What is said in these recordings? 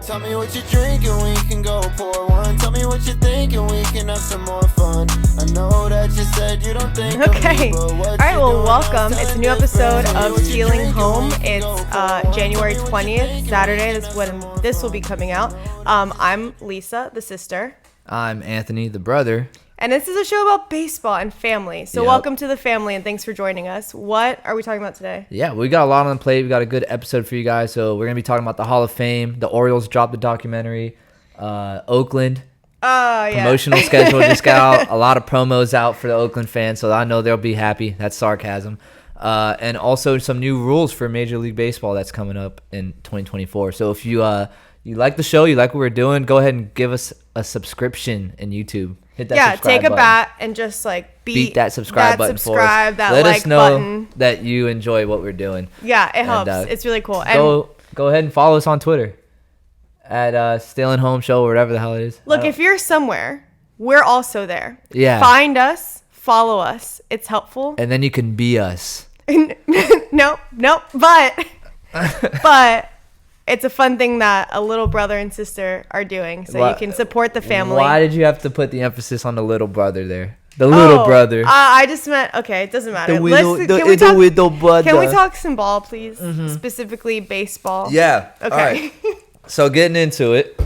Tell me what you're drinking, we can go pour one. Tell me what you're thinking, we can have some more fun. I know that you said you don't think Okay. of me, but what All right, you well, doing, welcome. I'm It's a telling new different. episode Tell me of what you're Stealing drinking, Home. we can go It's pour one. January Tell me what you're 20th, thinking, Saturday. we That's can when have some this more will be fun. coming out. I'm Lisa, the sister. I'm Anthony, the brother. And this is a show about baseball and family. So Yep. welcome to the family and thanks for joining us. What are we talking about today? Yeah, we got a lot on the plate. We got a good episode for you guys. So we're going to be talking about the Hall of Fame. The Orioles dropped the documentary. Oakland. Yeah. Promotional schedule just got out. A lot of promos out for the Oakland fans, so I know they'll be happy. That's sarcasm. And also some new rules for Major League Baseball that's coming up in 2024. So if you like the show, you like what we're doing, go ahead and give us a subscription in YouTube. Hit that subscribe take a button. bat and just like Beat that subscribe button for us. that Let like us know button. that you enjoy what we're doing. Yeah, it helps. And, It's really cool. And Go ahead and follow us on Twitter at Stealing Home Show or whatever the hell it is. look, if you're somewhere, we're also there. Yeah. Find us, follow us. It's helpful. And then you can be us. Nope. But it's a fun thing that a little brother and sister are doing, so you can support the family. Why did you have to put the emphasis on the little brother there? The little brother. I just meant, okay, it doesn't matter. The little brother. Can we talk some ball, please? Specifically baseball. Yeah. Okay. All right. So getting into it,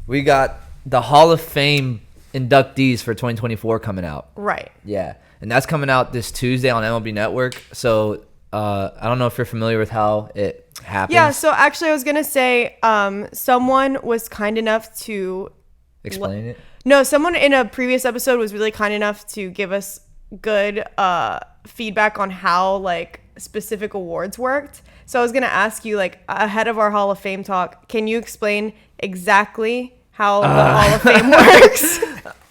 we got the Hall of Fame inductees for 2024 coming out. Right. Yeah. And that's coming out this Tuesday on MLB Network. So I don't know if you're familiar with how it happens. Yeah, so actually I was going to say someone was kind enough to Explain it. No, someone in a previous episode was really kind enough to give us good feedback on how like specific awards worked. So I was going to ask you, like, ahead of our Hall of Fame talk, can you explain exactly how the Hall of Fame works?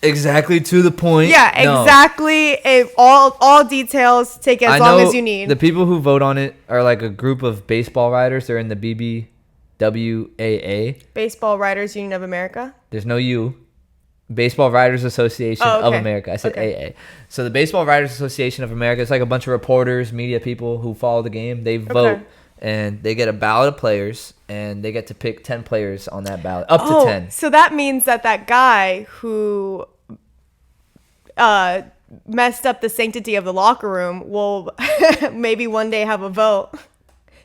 Exactly to the point. Yeah, exactly. All details. Take as long as you need. The people who vote on it are like a group of baseball writers. They're in the BBWAA. Baseball Writers Union of America. There's no U. Baseball Writers Association of America. I said AA. So the Baseball Writers Association of America, it's like a bunch of reporters, media people who follow the game. They vote and they get a ballot of players and they get to pick 10 players on that ballot, up to 10. So that means that guy who messed up the sanctity of the locker room will maybe one day have a vote.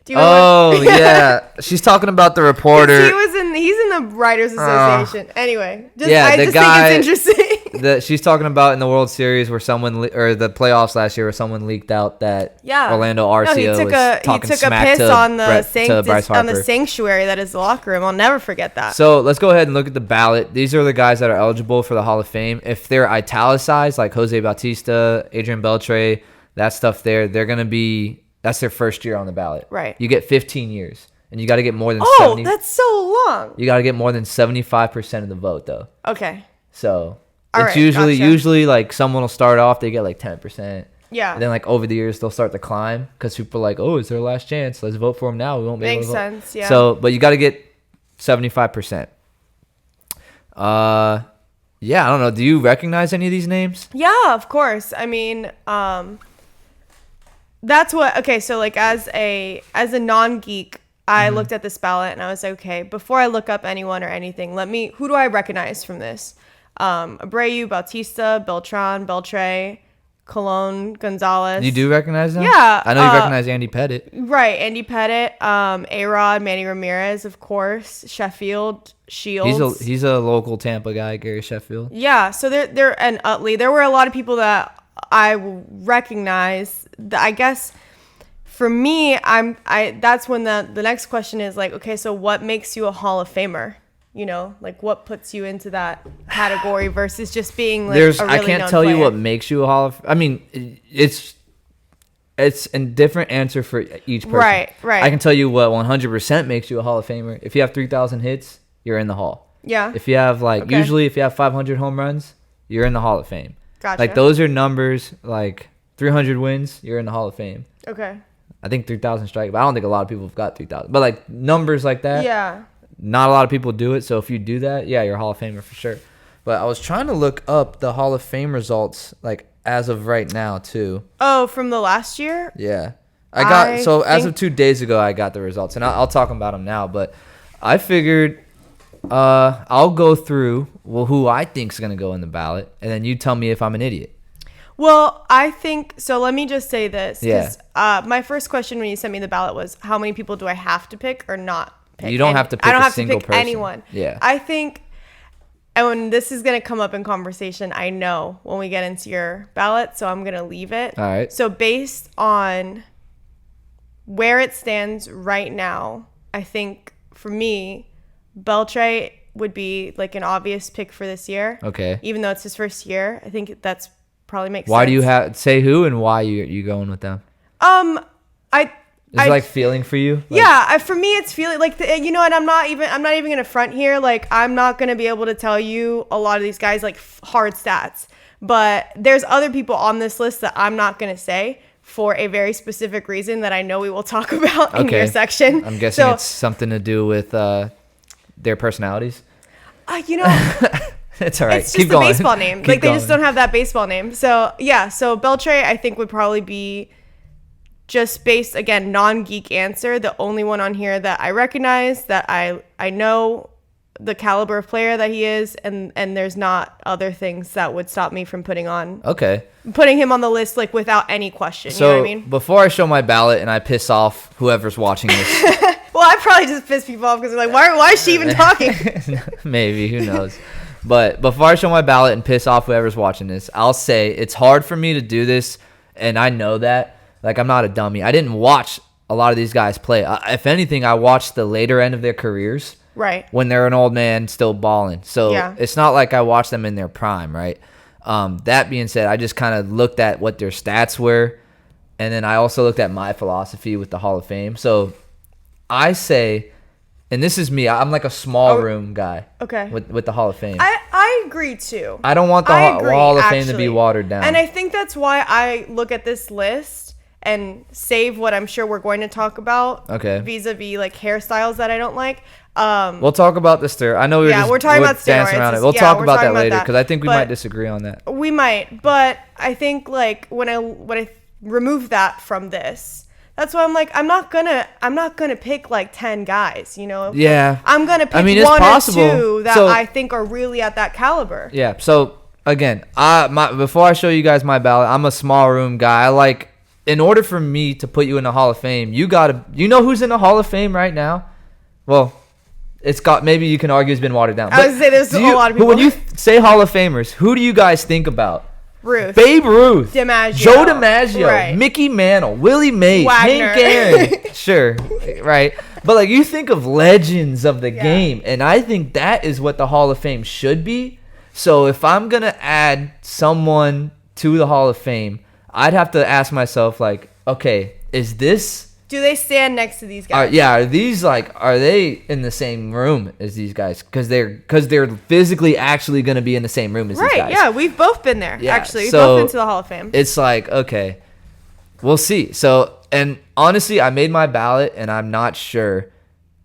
Do you yeah. She's talking about the reporter. He's in the Writers Association. Anyway, I just think it's interesting. She's talking about in the World Series where or the playoffs last year where someone leaked out that Orlando Arcia was talking smack to Bryce Harper. On the sanctuary that is the locker room. I'll never forget that. So let's go ahead and look at the ballot. These are the guys that are eligible for the Hall of Fame. If they're italicized, like Jose Bautista, Adrian Beltre, that stuff there, they're going to be... That's their first year on the ballot. Right. You get 15 years. And you got to get more than 70. That's so long. You got to get more than 75% of the vote, though. Okay. So All it's right, usually like someone will start off, they get like 10%. Yeah. And then like over the years, they'll start to climb because people are like, oh, it's their last chance. Let's vote for them now. We won't be able to vote. Makes sense, yeah. So, but you got to get 75%. Yeah, I don't know. Do you recognize any of these names? Yeah, of course. I mean, that's what. Okay, so like as a non-geek, I looked at this ballot and I was like, okay, before I look up anyone or anything, who do I recognize from this? Abreu, Bautista, Beltran, Beltre, Colon, Gonzalez. You do recognize them? Yeah. I know you recognize Andy Pettitte. Right, Andy Pettitte, A-Rod, Manny Ramirez, of course, Sheffield, Shields. He's a local Tampa guy, Gary Sheffield. Yeah, so they're and Utley. There were a lot of people that I recognize. I guess for me, that's when the next question is like, okay, so what makes you a Hall of Famer? You know, like what puts you into that category versus just being like a really I can't tell you what makes you a Hall of. I mean, it's a different answer for each person. Right. I can tell you what 100% makes you a Hall of Famer. If you have 3,000 hits, you're in the Hall. Yeah. If you have usually if you have 500 home runs, you're in the Hall of Fame. Gotcha. Like those are numbers. Like 300 wins, you're in the Hall of Fame. Okay. I think 3,000 strike, but I don't think a lot of people have got 3,000. But like numbers like that. Yeah. Not a lot of people do it, so if you do that, yeah, you're a Hall of Famer for sure. But I was trying to look up the Hall of Fame results, like, as of right now, too. Oh, from the last year? Yeah. As of 2 days ago, I got the results, and I'll talk about them now. But I figured I'll go through who I think's gonna go in the ballot, and then you tell me if I'm an idiot. Well, I think so. Let me just say this. Yeah. My first question when you sent me the ballot was, how many people do I have to pick or not pick? You don't have to pick I don't a have single to pick person. anyone. Yeah. I think, and when this is going to come up in conversation, I know when we get into your ballot, so I'm going to leave it. All right. So based on where it stands right now, I think for me, Beltre would be like an obvious pick for this year. Okay. Even though it's his first year, I think that's probably makes sense. Why do you say who and why you going with them? Is it like feeling for you? Like, yeah, for me it's feeling like and I'm not even gonna front here. Like, I'm not gonna be able to tell you a lot of these guys like hard stats, but there's other people on this list that I'm not gonna say for a very specific reason that I know we will talk about in your section. I'm guessing it's something to do with their personalities. It's all right. It's just Keep the going. baseball name. Like, they just don't have that baseball name. So, yeah. So, Beltre, I think, would probably be just based, again, non-geek answer. The only one on here that I recognize, that I know the caliber of player that he is, and there's not other things that would stop me from putting him on the list, like, without any question. So, you know what I mean? Before I show my ballot and I piss off whoever's watching this. Well, I probably just piss people off because they're like, why is she even talking? Maybe. Who knows? But before I show my ballot and piss off whoever's watching this, I'll say it's hard for me to do this, and I know that. Like, I'm not a dummy. I didn't watch a lot of these guys play. If anything, I watched the later end of their careers. Right. When they're an old man still balling. So yeah. It's not like I watched them in their prime, right? That being said, I just kind of looked at what their stats were, and then I also looked at my philosophy with the Hall of Fame. So I say, and this is me, I'm like a small room guy. Okay. With the Hall of Fame. I agree too. I don't want the Hall of Fame to be watered down. And I think that's why I look at this list and save what I'm sure we're going to talk about. Okay. Vis-a-vis like hairstyles that I don't like. We'll talk about the steroids. I know we're talking about steroids. Around it. We'll talk about that later because I think we might disagree on that. We might, but I think like when I remove that from this, that's why I'm like, I'm not gonna pick like 10 guys, you know? Yeah. I'm gonna pick one or two that I think are really at that caliber. Yeah. So again, before I show you guys my ballot, I'm a small room guy. In order for me to put you in the Hall of Fame, you know who's in the Hall of Fame right now? Well, maybe you can argue it's been watered down. I was gonna say there's a lot of people. But when you say Hall of Famers, who do you guys think about? Ruth. Babe Ruth. DiMaggio. Joe DiMaggio. Right. Mickey Mantle. Willie Mays. Wagner. Hank Aaron. Sure. Right. But you think of legends of the game, and I think that is what the Hall of Fame should be. So if I'm going to add someone to the Hall of Fame, I'd have to ask myself, okay, is this... Do they stand next to these guys? Are these are they in the same room as these guys? Because they're physically actually going to be in the same room as these guys. Right, yeah, we've both been there, actually. We've So both been to the Hall of Fame. It's okay, we'll see. So, and honestly, I made my ballot, and I'm not sure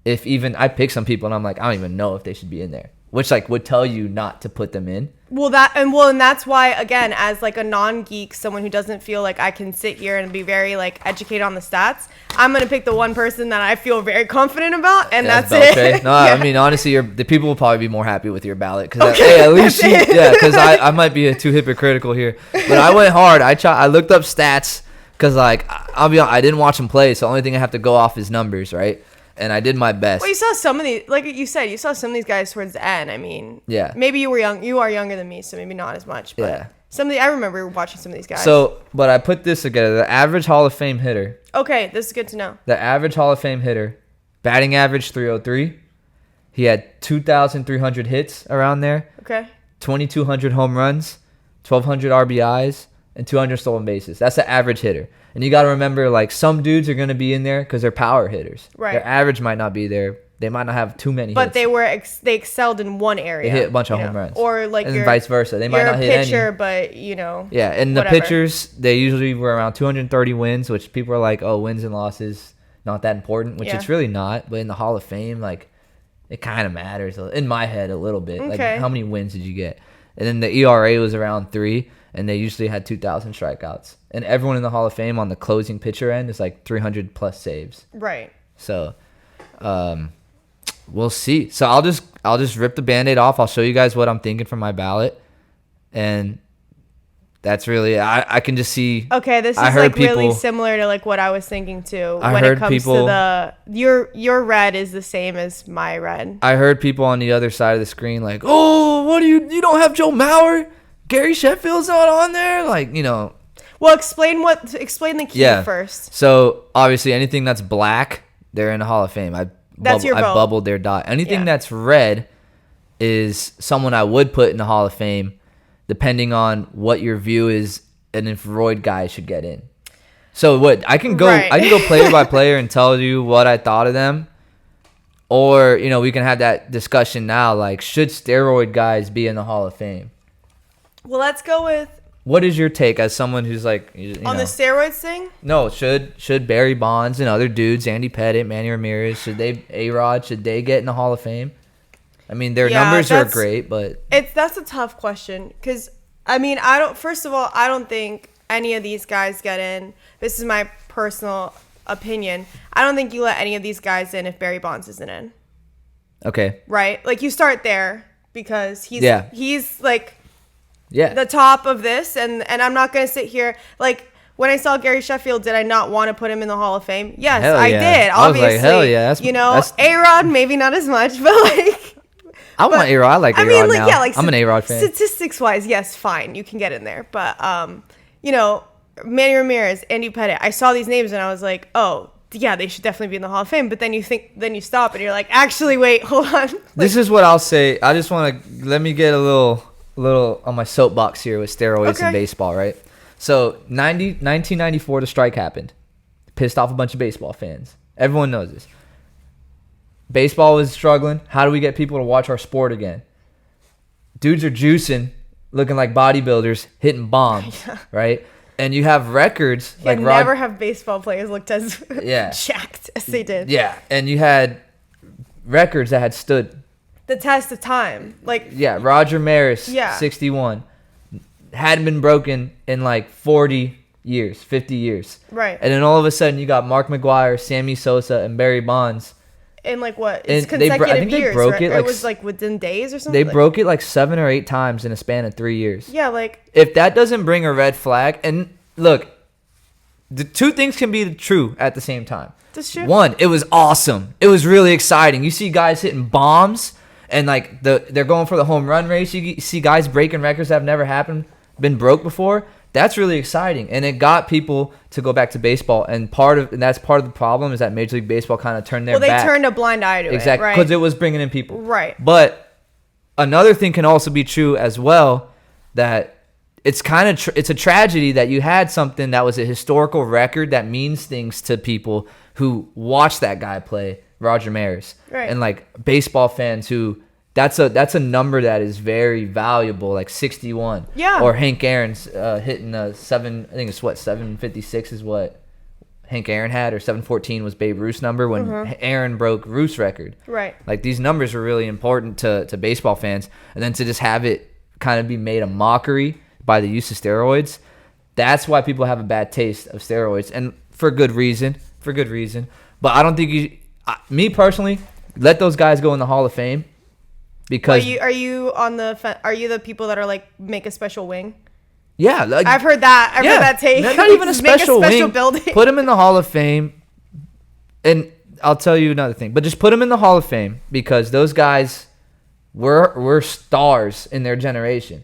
if even... I picked some people, and I'm like, I don't even know if they should be in there. Which, would tell you not to put them in. And that's why, again, as a non-geek, someone who doesn't feel like I can sit here and be very educated on the stats, I'm gonna pick the one person that I feel very confident about, and that's it. No, yeah. I mean, honestly, the people will probably be more happy with your ballot because at least because I might be too hypocritical here, but I went hard. I looked up stats because I'll be honest, I didn't watch him play, so the only thing I have to go off is numbers, right? And I did my best. Well, you saw some of these, like you said, you saw some of these guys towards the end. I mean, yeah. Maybe you were young. You are younger than me, so maybe not as much. But I remember watching some of these guys. So, but I put this together. The average Hall of Fame hitter. Okay, this is good to know. The average Hall of Fame hitter, batting average 303. He had 2,300 hits around there. Okay. 2,200 home runs, 1,200 RBIs, and 200 stolen bases. That's the average hitter. And you got to remember, some dudes are going to be in there because they're power hitters. Right. Their average might not be there. They might not have too many hits. But they excelled in one area. They hit a bunch of home runs. Or and vice versa. They might not hit any. You're a pitcher, but, Yeah, and whatever. The pitchers, they usually were around 230 wins, which people are like, oh, wins and losses, not that important, which it's really not. But in the Hall of Fame, it kind of matters in my head a little bit. Okay. How many wins did you get? And then the ERA was around 3. And they usually had 2,000 strikeouts. And everyone in the Hall of Fame on the closing pitcher end is 300 plus saves. Right. So, we'll see. So I'll just rip the Band-Aid off. I'll show you guys what I'm thinking for my ballot, and that's really I can just see. Okay, this is like really similar to like what I was thinking too. When it comes to the your red is the same as my red. I heard people on the other side of the screen like, oh, what do you don't have Joe Mauer? Gary Sheffield's not on there, like, you know. Well, explain the key first. So obviously anything that's black, they're in the Hall of Fame. I bubbled their dot. Anything that's red is someone I would put in the Hall of Fame, depending on what your view is and if roid guys should get in. So what I can go player by player and tell you what I thought of them, or you know we can have that discussion now. Like, should steroid guys be in the Hall of Fame? Well, let's go with. What is your take as someone who's like on the steroids thing? No, should Barry Bonds and other dudes, Andy Pettitte, Manny Ramirez, should they get in the Hall of Fame? I mean, their numbers are great, but that's a tough question because I mean, first of all, I don't think any of these guys get in. This is my personal opinion. I don't think you let any of these guys in if Barry Bonds isn't in. Okay. Right? Like you start there because he's like the top of this, and I'm not going to sit here like when I saw Gary Sheffield, did I not want to put him in the Hall of Fame? Yes, I did. Obviously, I was like, hell yeah. A-Rod maybe not as much, but like I want A-Rod. I like A-Rod now. Yeah, like I'm an A-Rod fan. Statistics wise, yes, fine, you can get in there, but you know, Manny Ramirez, Andy Pettitte, I saw these names and I was like, oh yeah, they should definitely be in the Hall of Fame. But then you stop and you're like, actually, wait, hold on. Like, this is what I'll say. I just want to let me get a little on my soapbox here with steroids in baseball, right? So 1994, the strike happened. Pissed off a bunch of baseball fans. Everyone knows this. Baseball was struggling. How do we get people to watch our sport again? Dudes are juicing, looking like bodybuilders, hitting bombs, right? And you have records like never have baseball players looked as jacked as they did. Yeah, and you had records that had stood the test of time. Like Roger Maris, 61, hadn't been broken in like 40 years, 50 years. Right. And then all of a sudden you got Mark McGwire, Sammy Sosa, and Barry Bonds. In like what? It's consecutive years. They broke it. Right? It was like within days or something. They broke it like 7 or 8 times in a span of 3 years. Yeah, like if that doesn't bring a red flag, and look, the two things can be true at the same time. That's true. One, it was awesome. It was really exciting. You see guys hitting bombs, and like they're going for the home run race. You see guys breaking records that have never been broke before. That's really exciting, and it got people to go back to baseball. And that's part of the problem is that Major League Baseball kind of turned their back. They turned a blind eye to it, exactly, because it was bringing in people. Right. But another thing can also be true as well, that it's kind of it's a tragedy that you had something that was a historical record that means things to people who watch that guy play, Roger Maris, right? And like baseball fans who. That's a number that is very valuable, like 61. Yeah. Or Hank Aaron's hitting I think it's 756 is what Hank Aaron had, or 714 was Babe Ruth's number when Aaron broke Ruth's record. Right. Like these numbers are really important to baseball fans, and then to just have it kind of be made a mockery by the use of steroids, that's why people have a bad taste of steroids, and for good reason. But I don't think me personally, let those guys go in the Hall of Fame. Because are you the people that are like make a special wing? Yeah, like, I've heard that. I've heard that take. Not even a special wing. Building. Put them in the Hall of Fame, and I'll tell you another thing. But just put them in the Hall of Fame because those guys were stars in their generation.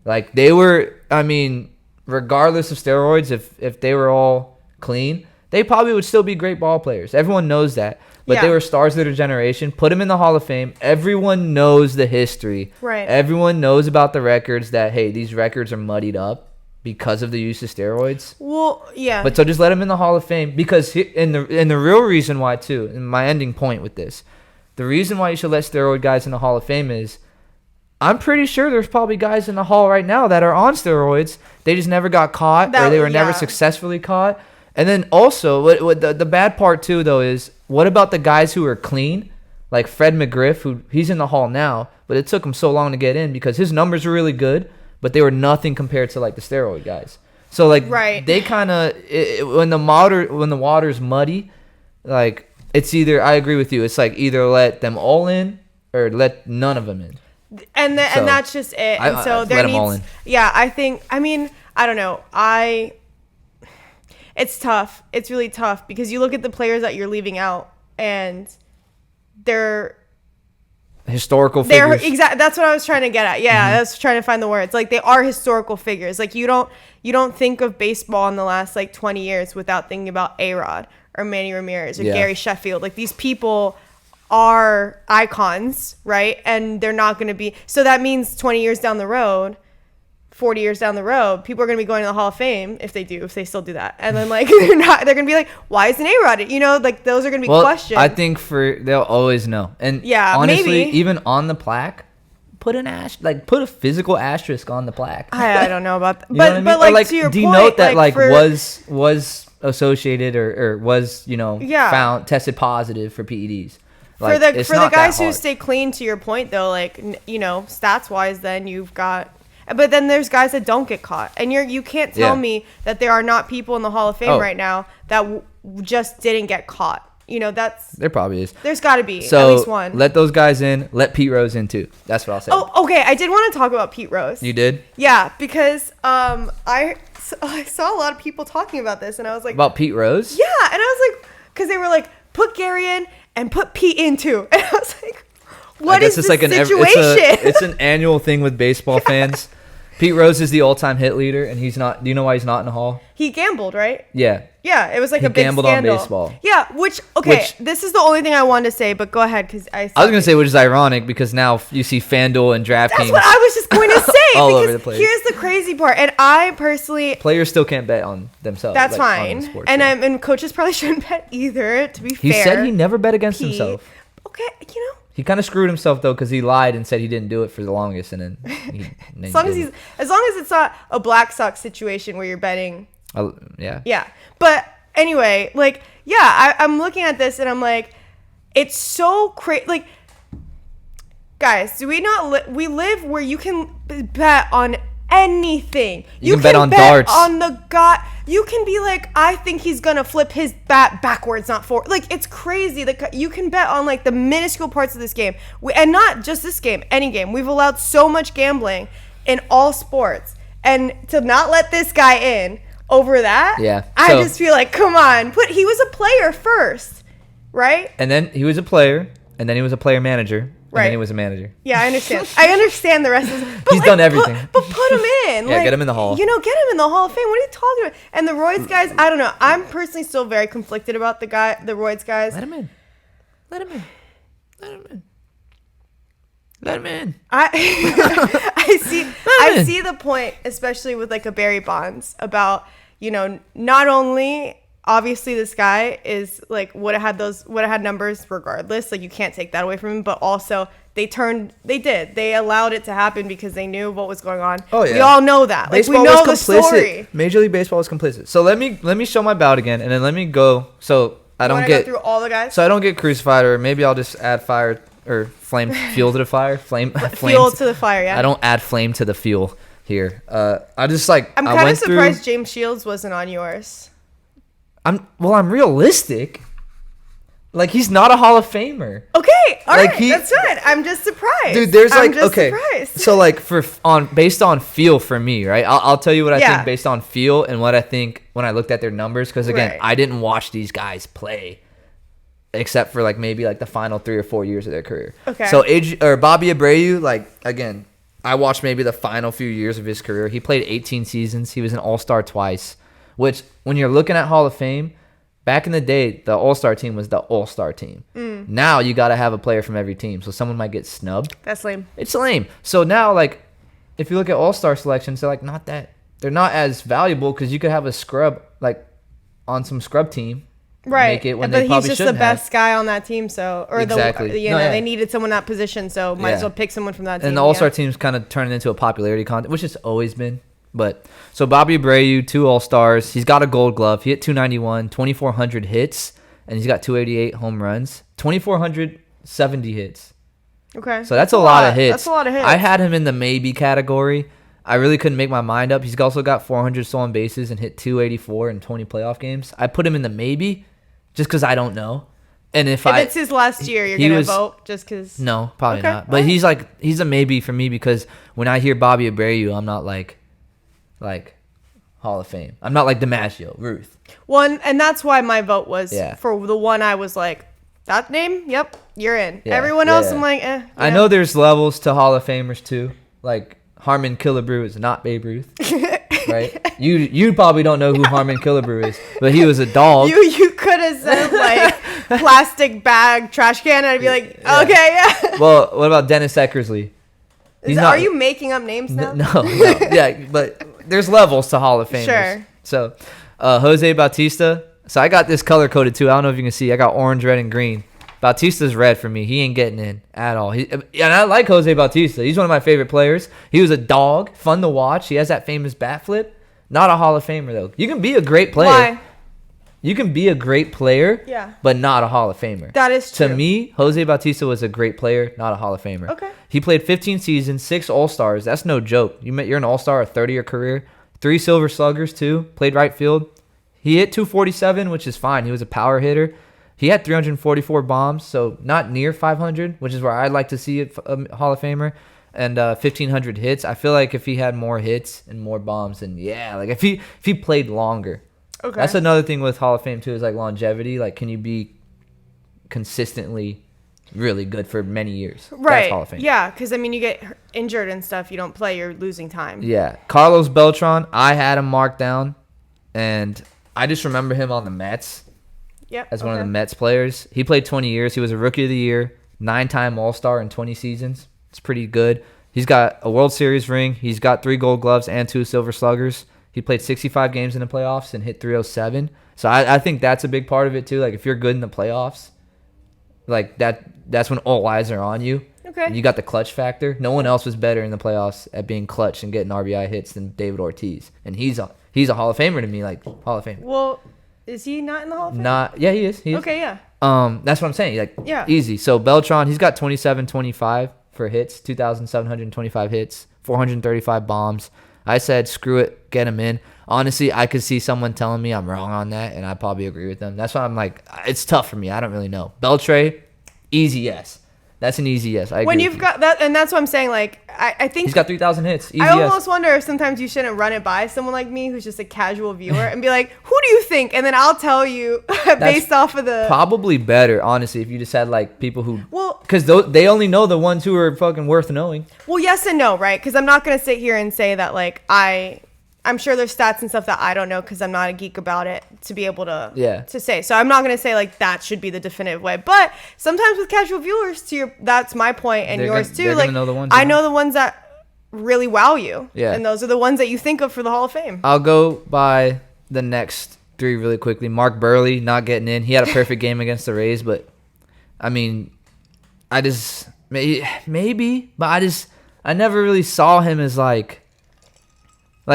Like they were. I mean, regardless of steroids, if they were all clean, they probably would still be great ball players. Everyone knows that. But they were stars of their generation. Put them in the Hall of Fame. Everyone knows the history. Right. Everyone knows about the records that, hey, these records are muddied up because of the use of steroids. Well, yeah. But so just let them in the Hall of Fame because and the real reason why, too, and my ending point with this, the reason why you should let steroid guys in the Hall of Fame is I'm pretty sure there's probably guys in the Hall right now that are on steroids. They just never got caught or they were never successfully caught. And then also, what the bad part, too, though, is what about the guys who are clean? Like Fred McGriff, he's in the Hall now, but it took him so long to get in because his numbers were really good, but they were nothing compared to, like, the steroid guys. So, like, they kind of, when the water's muddy, like, it's either, I agree with you. It's like either let them all in or let none of them in. And that's just it. And so there let needs, them all in. Yeah, I don't know. It's tough. It's really tough because you look at the players that you're leaving out, and they're historical figures. That's what I was trying to get at. Yeah, I was trying to find the words. Like, they are historical figures. Like, you don't think of baseball in the last like 20 years without thinking about A-Rod or Manny Ramirez or Gary Sheffield. Like, these people are icons, right? And they're not going to be. So that means 20 years down the road, 40 years down the road, people are going to be going to the Hall of Fame if they still do that. And then like they're going to be like, why isn't A-Rod? You know, like those are going to be questions. I think they'll always know. And yeah, honestly, maybe. even on the plaque, put a physical asterisk on the plaque. I don't know about that. You know what I mean? But like, to your point, denote that was associated or was, found, tested positive for PEDs. Like, for the guys who stay clean, to your point though, like, stats wise, then you've got. But then there's guys that don't get caught, and you can't tell me that there are not people in the Hall of Fame right now that just didn't get caught. There probably is. There's got to be at least one. Let those guys in. Let Pete Rose in too. That's what I'll say. Oh, okay. I did want to talk about Pete Rose. You did? Yeah, because I saw a lot of people talking about this, and I was like, about Pete Rose? Yeah, and I was like, because they were like, put Gary in and put Pete in too, and I was like, what is this situation? It's an annual thing with baseball fans. Pete Rose is the all-time hit leader, and he's not. Do you know why he's not in the Hall? He gambled, right? Yeah. Yeah, it was like a big scandal. He gambled on baseball. Yeah, which this is the only thing I wanted to say, but go ahead, because I was going to say, which is ironic, because now you see FanDuel and DraftKings. That's what I was just going to say. all over the place. Here's the crazy part, and I personally... Players still can't bet on themselves. That's fine. And coaches probably shouldn't bet either, to be fair. He said he never bet against himself. Okay, He kind of screwed himself though, because he lied and said he didn't do it for the longest, and then as long as it's not a Black Sox situation where you're betting. Yeah. But anyway, like, I'm looking at this and I'm like, it's so crazy. Like, guys, do we not? We live where you can bet on anything. You can bet on darts. On the guy. You can be like, I think he's gonna flip his bat backwards, not forward. Like, it's crazy. Like, you can bet on like the minuscule parts of this game, and not just this game, any game. We've allowed so much gambling in all sports, and to not let this guy in over that, I just feel like, come on. He was a player first, right? And then he was a player, and then he was a player manager. Right. And then he was a manager. Yeah, I understand. I understand the rest of this. He's done everything. But put him in. Yeah, get him in the Hall. Get him in the Hall of Fame. What are you talking about? And the Royds guys, I don't know. I'm personally still very conflicted about the Royds guys. Let him in. I see the point, especially with like a Barry Bonds, about, not only obviously this guy is like would have had numbers regardless, like you can't take that away from him, but also they allowed it to happen because they knew what was going on. Oh yeah, we all know that. Baseball, like, we know the story. Major League Baseball was complicit. So let me show my bout again, and then let me go so I don't get go through all the guys. So I don't get crucified, or maybe I'll just add fire or flame fuel to the fire. Fuel to the fire. Yeah. I don't add flame to the fuel here. I just like. I'm kind of surprised James Shields wasn't on yours. I'm realistic. Like, he's not a Hall of Famer. Okay, all right, that's good. I'm just surprised. Dude, there's surprised. So like based on feel for me, right? I'll tell you what I think based on feel and what I think when I looked at their numbers, because again, I didn't watch these guys play except for like maybe like the final 3 or 4 years of their career. Okay. So Bobby Abreu, like, again, I watched maybe the final few years of his career. He played 18 seasons. He was an All-Star twice. Which, when you're looking at Hall of Fame, back in the day, the All-Star team was the All-Star team. Now you got to have a player from every team, so someone might get snubbed. That's lame. It's lame. So now, like, if you look at All-Star selections, they're not as valuable, because you could have a scrub, like, on some scrub team. Right. Make it when but they probably he's just the best guy on that team, exactly. They needed someone in that position, so might as well pick someone from that team. And the All-Star team's kind of turning into a popularity contest, which it's always been. But so Bobby Abreu, 2 All-Stars. He's got a Gold Glove. He hit 291, 2,400 hits, and he's got 288 home runs, 2,470 hits. Okay. So that's a lot of hits. That's a lot of hits. I had him in the maybe category. I really couldn't make my mind up. He's also got 400 stolen bases and hit 284 in 20 playoff games. I put him in the maybe just because I don't know. And if it's his last year, you're gonna vote just because. No, probably Okay, not. But he's a maybe for me because when I hear Bobby Abreu, I'm not like Hall of Fame. I'm not like DiMaggio, Ruth. Well, and that's why my vote was Yeah. for the one I was like, that name, yep, you're in. Yeah, Everyone else, I'm like, eh. I know there's levels to Hall of Famers too. Like Harmon Killebrew is not Babe Ruth, right? You probably don't know who Harmon Killebrew is, but he was a dog. You could have said like plastic bag, trash can, and I'd be like, Yeah. okay, yeah. Well, what about Dennis Eckersley? Are you making up names now? No. Yeah, but there's levels to Hall of Famers. Sure. So, Jose Bautista. So I got this color coded too. I don't know if you can see. I got orange, red, and green. Bautista's red for me. He ain't getting in at all. And I like Jose Bautista. He's one of my favorite players. He was a dog, fun to watch. He has that famous bat flip. Not a Hall of Famer though. You can be a great player. Why? You can be a great player, Yeah. but not a Hall of Famer. That is true. To me, Jose Bautista was a great player, not a Hall of Famer. Okay. He played 15 seasons, 6 All-Stars. That's no joke. You're an All-Star, a 30-year career. 3 Silver Sluggers, too. Played right field. He hit 247, which is fine. He was a power hitter. He had 344 bombs, so not near 500, which is where I'd like to see a Hall of Famer. And 1,500 hits. I feel like if he had more hits and more bombs, then yeah. Like if he played longer. Okay. That's another thing with Hall of Fame too, is like longevity. Like, can you be consistently really good for many years? Right. That's Hall of Fame. Yeah, because I mean, you get injured and stuff. You don't play. You're losing time. Yeah. Carlos Beltran, I had him marked down, and I just remember him on the Mets Yep. as one of the Mets players. He played 20 years. He was a Rookie of the Year, 9-time All-Star in 20 seasons. It's pretty good. He's got a World Series ring. He's got 3 Gold Gloves and 2 Silver Sluggers. He played 65 games in the playoffs and hit 307. So I think that's a big part of it too. Like if you're good in the playoffs, like that's when all eyes are on you. Okay. You got the clutch factor. No one else was better in the playoffs at being clutch and getting RBI hits than David Ortiz. And he's a Hall of Famer to me, like Hall of Fame. Well, is he not in the Hall of Fame? Yeah, he is. Okay, yeah. That's what I'm saying. Like, Yeah. easy. So Beltran, he's got 27-25 for hits, 2,725 hits, 435 bombs. I said, screw it, get him in. Honestly, I could see someone telling me I'm wrong on that, and I probably agree with them. That's why I'm like, it's tough for me. I don't really know. Beltre, easy yes. That's an easy yes. I agree When with you've you. got that, and that's what I'm saying. Like, I think He's got 3,000 hits. Easy I yes. almost wonder if sometimes you shouldn't run it by someone like me who's just a casual viewer and be like, who do you think? And then I'll tell you based off of the. Probably better, honestly, if you just had like people who. Well, because they only know the ones who are fucking worth knowing. Well, yes and no, right? Because I'm not going to sit here and say that, like, I'm sure there's stats and stuff that I don't know because I'm not a geek about it to be able to to say. So I'm not going to say, like, that should be the definitive way. But sometimes with casual viewers, that's my point and yours too. They're like, gonna know the ones I know the ones that really wow you. Yeah. And those are the ones that you think of for the Hall of Fame. I'll go by the next 3 really quickly. Mark Burley not getting in. He had a perfect game against the Rays, but I mean, I just maybe, but I never really saw him as like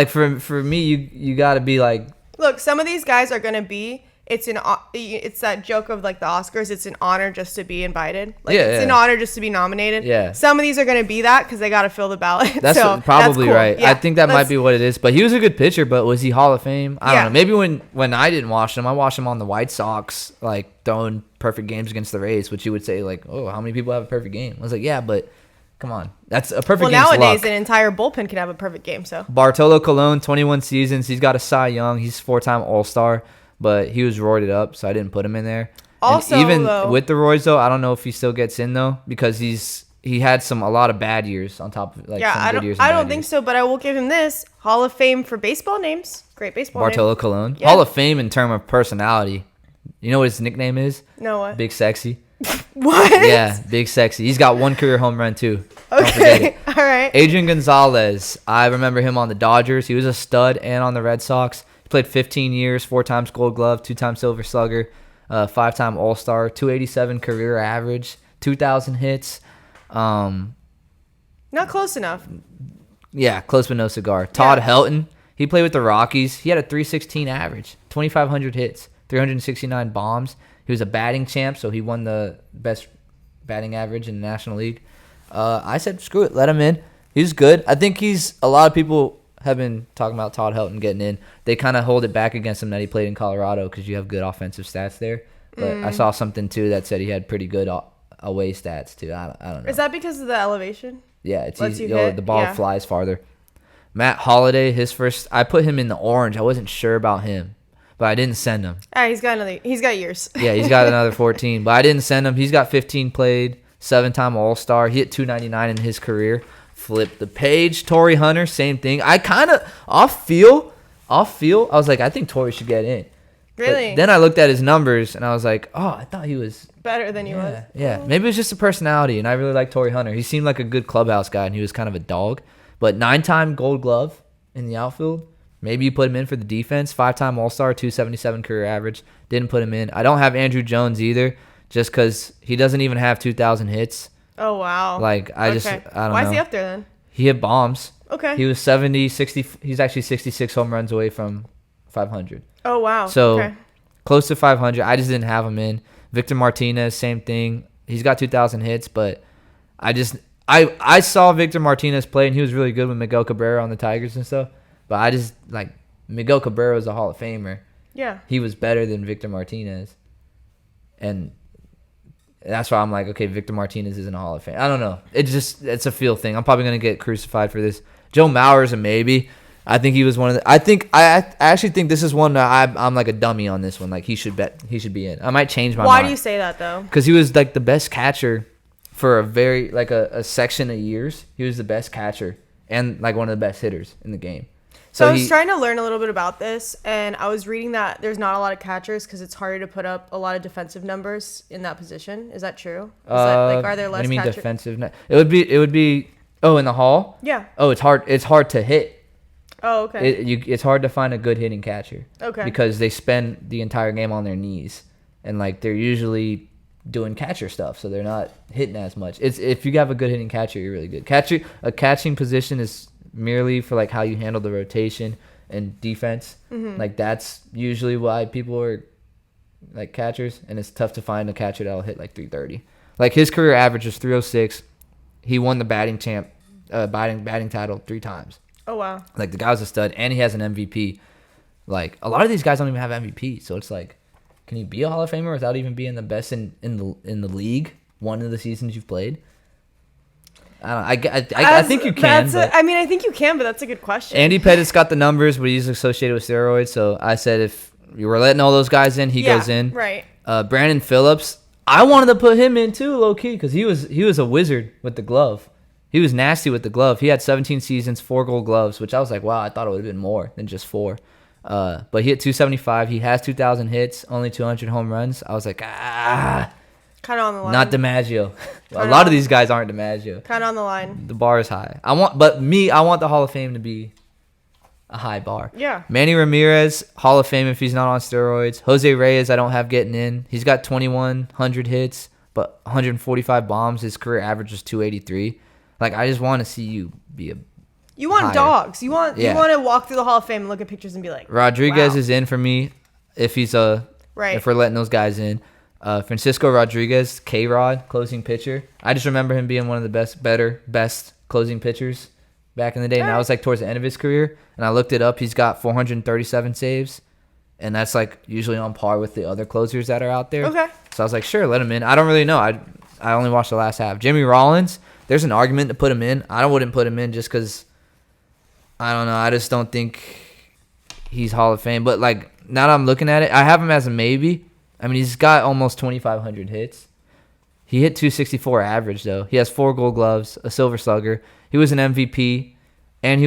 for me, you got to be like. Look, some of these guys are gonna be. It's that joke of like the Oscars. It's an honor just to be invited. Like it's an honor just to be nominated. Yeah. Some of these are gonna be that because they got to fill the ballot. That's so probably that's cool. right. Yeah. I think that might be what it is. But he was a good pitcher. But was he Hall of Fame? I don't know. Maybe when I didn't watch him, I watched him on the White Sox, like throwing perfect games against the Rays, which you would say like, oh, how many people have a perfect game? I was like, yeah, but come on, that's a perfect. Well, game's nowadays luck. an entire bullpen can have a perfect game. So Bartolo Colon, 21 seasons. He's 's got a Cy Young. He's 4-time All-Star, but he was roided up, so I didn't put him in there. Also, and even though, with the roids, though, I don't know if he still gets in though because he had a lot of bad years on top of like some good years. I don't think so, but I will give him this Hall of Fame for baseball names. Great baseball Bartolo name. Colon, Yeah. Hall of Fame in terms of personality. You know what his nickname is? No, what? Big Sexy. What? Yeah, Big Sexy. He's got 1 career home run too. Don't forget Okay, it. all right. Adrian Gonzalez. I remember him on the Dodgers. He was a stud and on the Red Sox. He played 15 years, 4 times Gold Glove, 2-time Silver Slugger, 5-time All-Star, 287 career average, 2,000 hits. Not close enough. Yeah, close but no cigar. Todd Helton. He played with the Rockies. He had a 316 average, 2,500 hits, 369 bombs. He was a batting champ, so he won the best batting average in the National League. I said, screw it, let him in. He's good. I think a lot of people have been talking about Todd Helton getting in. They kind of hold it back against him that he played in Colorado because you have good offensive stats there. But I saw something too that said he had pretty good away stats too. I don't know. Is that because of the elevation? Yeah, it's Lets easy. you hit? The ball Yeah. flies farther. Matt Holliday, his first. I put him in the orange. I wasn't sure about him, but I didn't send him. He's got years. Yeah, he's got another 14, but I didn't send him. He's got 15 played, 7-time All-Star. He hit 299 in his career. Flip the page. Torrey Hunter, same thing. I kind of off feel. I was like, I think Torrey should get in. Really? But then I looked at his numbers and I was like, oh, I thought he was Better than you was. Yeah, maybe it was just a personality, and I really like Torrey Hunter. He seemed like a good clubhouse guy, and he was kind of a dog. But 9-time Gold Glove in the outfield. Maybe you put him in for the defense. 5-time All-Star, 277 career average. Didn't put him in. I don't have Andrew Jones either, just because he doesn't even have 2,000 hits. Oh, wow. Like, I don't know. Why is he up there then? He hit bombs. Okay. He was 60. He's actually 66 home runs away from 500. Oh, wow. So, okay. close to 500. I just didn't have him in. Victor Martinez, same thing. He's got 2,000 hits, but I saw Victor Martinez play, and he was really good with Miguel Cabrera on the Tigers and stuff. But I just, like, Miguel Cabrera is a Hall of Famer. Yeah. He was better than Victor Martinez. And that's why I'm like, okay, Victor Martinez isn't a Hall of Fame. I don't know. It's a feel thing. I'm probably going to get crucified for this. Joe Mauer's a maybe. I think he was one of the. I actually think this is one that I'm like a dummy on this one. Like he should be in. I might change my mind. Why do you say that though? Because he was like the best catcher for a section of years. He was the best catcher and like one of the best hitters in the game. So I was trying to learn a little bit about this, and I was reading that there's not a lot of catchers because it's harder to put up a lot of defensive numbers in that position. Is that true? Are there less? What do you mean catchers? defensive? It would be. Oh, in the Hall. Yeah. Oh, it's hard. It's hard to hit. Oh, okay. It's hard to find a good hitting catcher. Okay. Because they spend the entire game on their knees, and like they're usually doing catcher stuff, so they're not hitting as much. It's if you have a good hitting catcher, you're really good. A catching position is merely for like how you handle the rotation and defense. Mm-hmm. Like that's usually why people are like catchers, and it's tough to find a catcher that'll hit like 330. Like his career average is 306. He won the batting title 3 times. Oh, wow. Like, the guy was a stud, and he has an MVP. Like, a lot of these guys don't even have MVP, so it's like, can you be a Hall of Famer without even being the best in the league one of the seasons you've played? I think you can. I think you can, but that's a good question. Andy Pettit's got the numbers, but he's associated with steroids, so I said if you were letting all those guys in, he goes in. Right. Brandon Phillips, I wanted to put him in too, low-key, because he was a wizard with the glove. He was nasty with the glove. He had 17 seasons, 4 Gold Gloves, which I was like, wow, I thought it would have been more than just 4. But he hit 275. He has 2,000 hits, only 200 home runs. I was like, kind of on the line. Not DiMaggio. A lot of these guys aren't DiMaggio. Kind of on the line. The bar is high. I want the Hall of Fame to be a high bar. Yeah. Manny Ramirez, Hall of Fame if he's not on steroids. Jose Reyes, I don't have getting in. He's got 2,100 hits, but 145 bombs. His career average is 283. Like, I just want to see you be a. You want higher. dogs. You want to walk through the Hall of Fame and look at pictures and be like, Rodriguez wow. is in for me if he's right. if we're letting those guys in. Francisco Rodriguez, K-Rod, closing pitcher. I just remember him being one of the best closing pitchers back in the day. And that was like towards the end of his career. And I looked it up. He's got 437 saves. And that's like usually on par with the other closers that are out there. Okay. So I was like, sure, let him in. I don't really know. I only watched the last half. Jimmy Rollins, there's an argument to put him in. I wouldn't put him in just because, I don't know. I just don't think he's Hall of Fame. But like now that I'm looking at it, I have him as a maybe. I mean, he's got almost 2,500 hits. He hit 264 average, though. He has 4 Gold Gloves, a Silver Slugger. He was an MVP, and he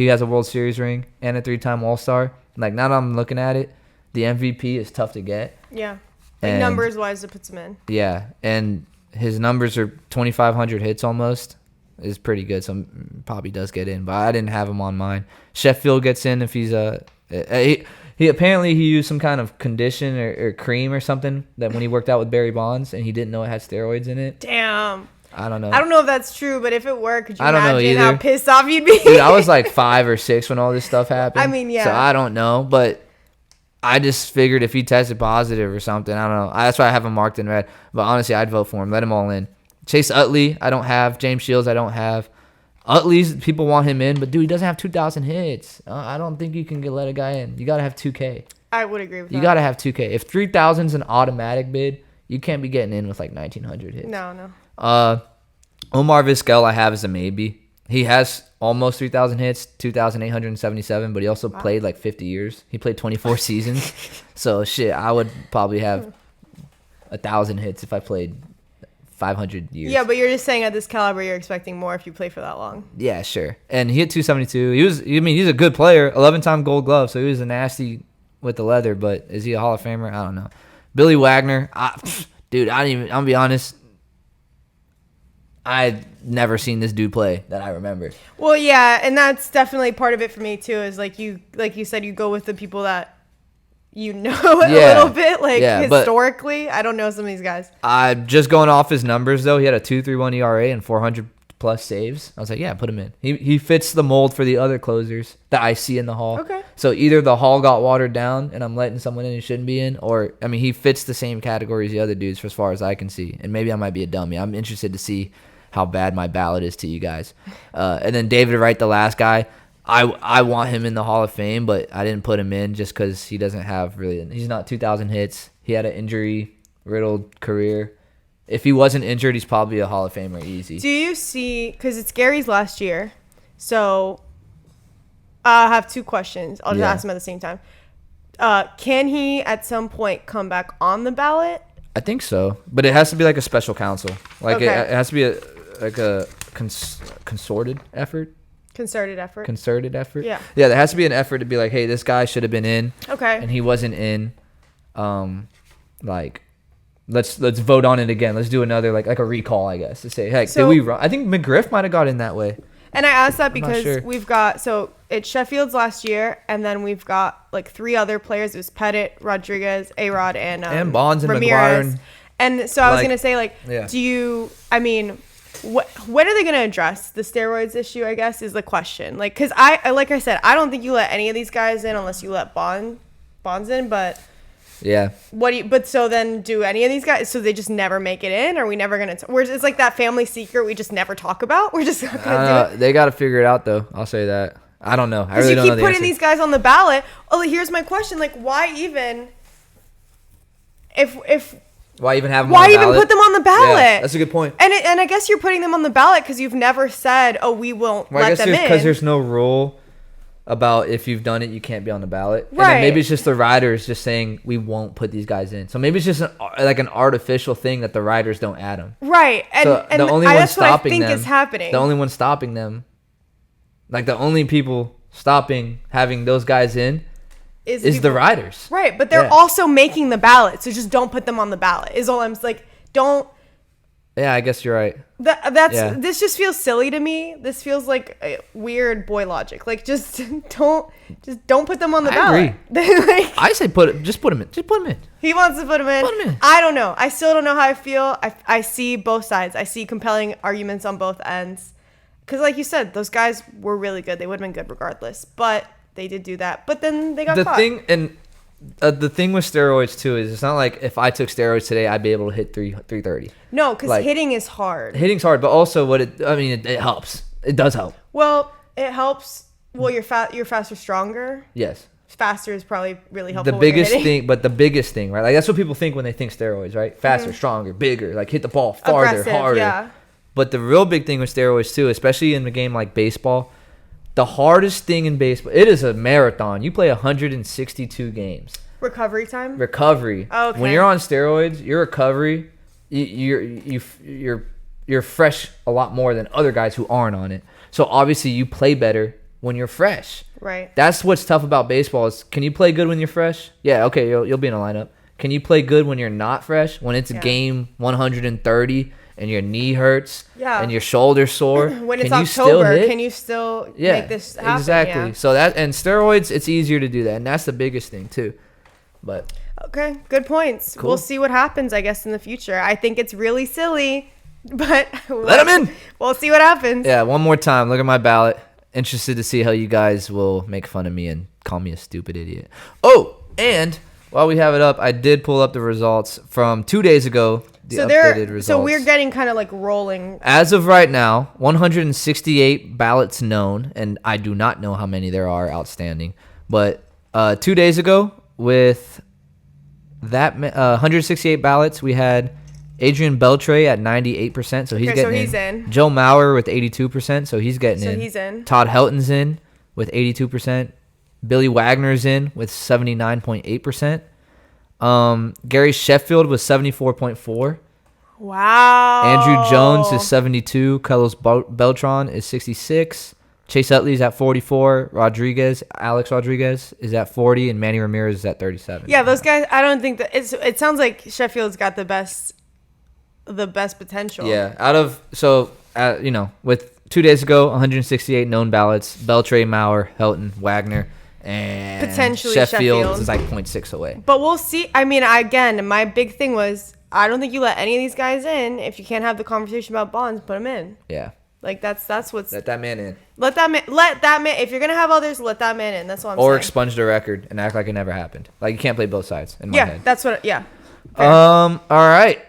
has a World Series ring and a 3-time All-Star. Like, now that I'm looking at it, the MVP is tough to get. Yeah. Like numbers-wise, it puts him in. Yeah, and his numbers are 2,500 hits almost. Is pretty good, so probably does get in. But I didn't have him on mine. Sheffield gets in if he's He apparently used some kind of condition or cream or something that when he worked out with Barry Bonds and he didn't know it had steroids in it. Damn. I don't know. I don't know if that's true, but if it were, could you I don't know imagine either. how pissed off you'd be? Dude, I was like 5 or 6 when all this stuff happened. I mean, yeah. So I don't know, but I just figured if he tested positive or something, I don't know. That's why I have him marked in red. But honestly, I'd vote for him. Let him all in. Chase Utley, I don't have. James Shields, I don't have. Utley's, people want him in, but dude, he doesn't have 2,000 hits. I don't think you can let a guy in. You got to have 2K. I would agree with that. You got to have 2K. If 3,000 is an automatic bid, you can't be getting in with like 1,900 hits. No. Omar Vizquel I have as a maybe. He has almost 3,000 hits, 2,877, but he also played like 50 years. He played 24 seasons. So, shit, I would probably have 1,000 hits if I played 500 years. Yeah, but you're just saying at this caliber, you're expecting more if you play for that long. Yeah, sure. And he hit 272. He's a good player, 11-time Gold Glove, so he was a nasty with the leather, but is he a Hall of Famer? I don't know. Billy Wagner, dude, I'm gonna be honest. I've never seen this dude play that I remember. Well, yeah, and that's definitely part of it for me too. Is like you said, you go with the people that you know a little bit, like historically. I don't know some of these guys. Just going off his numbers though, he had a 2.31 ERA and 400 plus saves. I was like, yeah, put him in. He fits the mold for the other closers that I see in the Hall. Okay. So either the Hall got watered down and I'm letting someone in who shouldn't be in, or he fits the same category as the other dudes as far as I can see. And maybe I might be a dummy. I'm interested to see how bad my ballot is to you guys. And then David Wright, the last guy, I want him in the Hall of Fame, but I didn't put him in just because he doesn't have really. He's not 2,000 hits. He had an injury-riddled career. If he wasn't injured, he's probably a Hall of Famer easy. Do you see, because it's Gary's last year, so I have two questions. I'll just ask them at the same time. Can he at some point come back on the ballot? I think so, but it has to be like a special counsel. Like Okay. it has to be a concerted effort. Concerted effort. Concerted effort. Yeah. Yeah, there has to be an effort to be like, hey, this guy should have been in. Okay. And he wasn't in. Like, let's vote on it again. Let's do another like a recall, I guess, to say, hey, did we run? I think McGriff might have got in that way. And I asked that I'm not because sure. we've got, so it's Sheffield's last year, and then we've got like three other players. It was Pettit, Rodriguez, A-Rod, and Bonds and Ramirez. McGuire. And so I was going to say, like, yeah. When are they going to address the steroids issue, I guess, is the question. Like, because like I said, I don't think you let any of these guys in unless you let Bonds in, but... Yeah. But so then do any of these guys, so they just never make it in? Are we never going to, it's like that family secret we just never talk about? We're just not going to do it? They got to figure it out, though. I'll say that. I don't know. I really don't know the answer. Because you keep putting these guys on the ballot. Oh, here's my question. Like, why even, why even have them why on the even ballot? put them on the ballot? Yeah, that's a good point. And I guess you're putting them on the ballot because you've never said, oh, we won't let them in. Because there's no rule about if you've done it, you can't be on the ballot. Right. And then maybe it's just the riders just saying, we won't put these guys in. So maybe it's just an artificial thing that the riders don't add them. Right. And the only one that's what I stopping think them, is happening. The only one stopping them, like the only people stopping having those guys in is the riders. Right. But they're also making the ballot. So just don't put them on the ballot is all I'm like, don't. Yeah, I guess you're right. This just feels silly to me. This feels like a weird boy logic. Like just don't put them on the ballot. Agree. I say just put them in. Just put them in. He wants to put them in. Put them in. I don't know. I still don't know how I feel. I see both sides. I see compelling arguments on both ends. Because like you said, those guys were really good. They would have been good regardless. But they did do that. But then they got caught. The thing with steroids too is it's not like if I took steroids today I'd be able to hit 330. No, because hitting is hard. Hitting's hard, but also it helps. It does help. Well, it helps. Well, you're faster, stronger. Yes. Faster is probably really helpful. The biggest thing, right? Like that's what people think when they think steroids, right? Faster, stronger, bigger, like hit the ball farther, aggressive, harder. Yeah. But the real big thing with steroids too, especially in a game like baseball, the hardest thing in baseball, it is a marathon. You play 162 games. Recovery time? Recovery. Oh, okay. When you're on steroids, your recovery, you're fresh a lot more than other guys who aren't on it. So obviously you play better when you're fresh. Right. That's what's tough about baseball is, can you play good when you're fresh? Yeah, okay, you'll be in a lineup. Can you play good when you're not fresh? When it's game 130 and your knee hurts and your shoulder's sore? When it's can October, can you still make this happen? Exactly. Yeah. So and steroids, it's easier to do that, and that's the biggest thing too. But okay, good points. Cool. We'll see what happens, I guess, in the future. I think it's really silly, but let them in. We'll see what happens. Yeah, one more time. Look at my ballot. Interested to see how you guys will make fun of me and call me a stupid idiot. Oh, and while we have it up, I did pull up the results from 2 days ago. Updated results. So we're getting kind of like rolling. As of right now, 168 ballots known, and I do not know how many there are outstanding. But 2 days ago, with that 168 ballots, we had Adrian Beltre at 98%, so he's getting in. Joe Mauer with 82%, so he's getting in. So he's in. Todd Helton's in with 82%. Billy Wagner's in with 79.8%. Gary Sheffield was 74.4%. Wow. Andrew Jones is 72. Carlos Beltran is 66. Chase Utley's at 44. Alex Rodriguez is at 40, and Manny Ramirez is at 37. Yeah, those guys. I don't think that it sounds like Sheffield's got the best potential. Yeah, with 2 days ago, 168 known ballots. Beltre, Mauer, Helton, Wagner, and potentially Sheffield is like 0.6 away. But we'll see. I mean, again, my big thing was I don't think you let any of these guys in if you can't have the conversation about Bonds. Put them in. Yeah. Like that's what's let that man in. Let that man. If you're gonna have others, let that man in. That's all I'm saying. Or expunge the record and act like it never happened. Like you can't play both sides. In my head. That's what. Yeah. Fair. All right.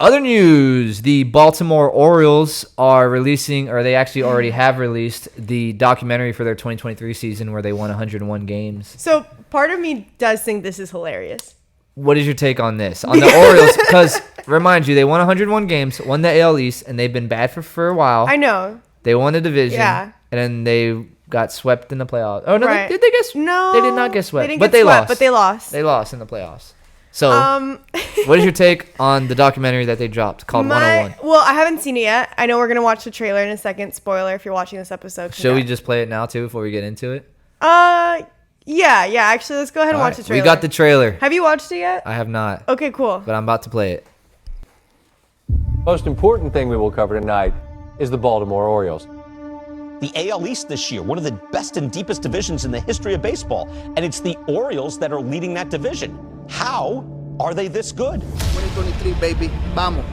Other news: the Baltimore Orioles are releasing, or they actually already have released the documentary for their 2023 season where they won 101 games. So part of me does think this is hilarious. What is your take on this? On the Orioles, because remind you, they won 101 games, won the AL East, and they've been bad for a while. I know. They won the division, and then they got swept in the playoffs. Oh, no, right. Did they get No. They did not get swept. They lost. But they lost. They lost in the playoffs. So, what is your take on the documentary that they dropped called 101? Well, I haven't seen it yet. I know we're going to watch the trailer in a second. Spoiler if you're watching this episode. Should we just play it now, too, before we get into it? Yeah. Actually, let's go ahead and watch the trailer. We got the trailer. Have you watched it yet? I have not. Okay, cool. But I'm about to play it. Most important thing we will cover tonight is the Baltimore Orioles. The AL East this year, one of the best and deepest divisions in the history of baseball. And it's the Orioles that are leading that division. How are they this good? 2023, baby. Vamos.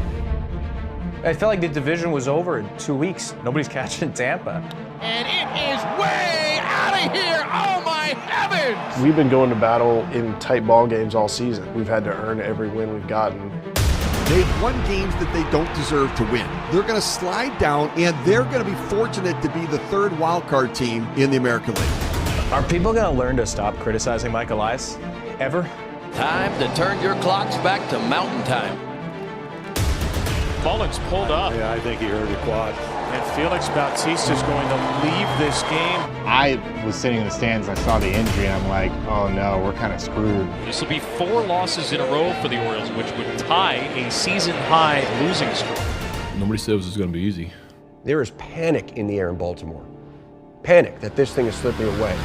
I felt like the division was over in 2 weeks. Nobody's catching Tampa. And it is way out of here. Oh, my heavens. We've been going to battle in tight ball games all season. We've had to earn every win we've gotten. They've won games that they don't deserve to win. They're going to slide down, and they're going to be fortunate to be the third wild card team in the American League. Are people going to learn to stop criticizing Mike Elias? Ever? Time to turn your clocks back to mountain time. Mullins pulled up. Yeah, I think he hurt a quad. And Felix Bautista is going to leave this game. I was sitting in the stands, I saw the injury, and I'm like, oh no, we're kind of screwed. This will be 4 losses in a row for the Orioles, which would tie a season-high losing streak. Nobody said this was going to be easy. There is panic in the air in Baltimore. Panic that this thing is slipping away.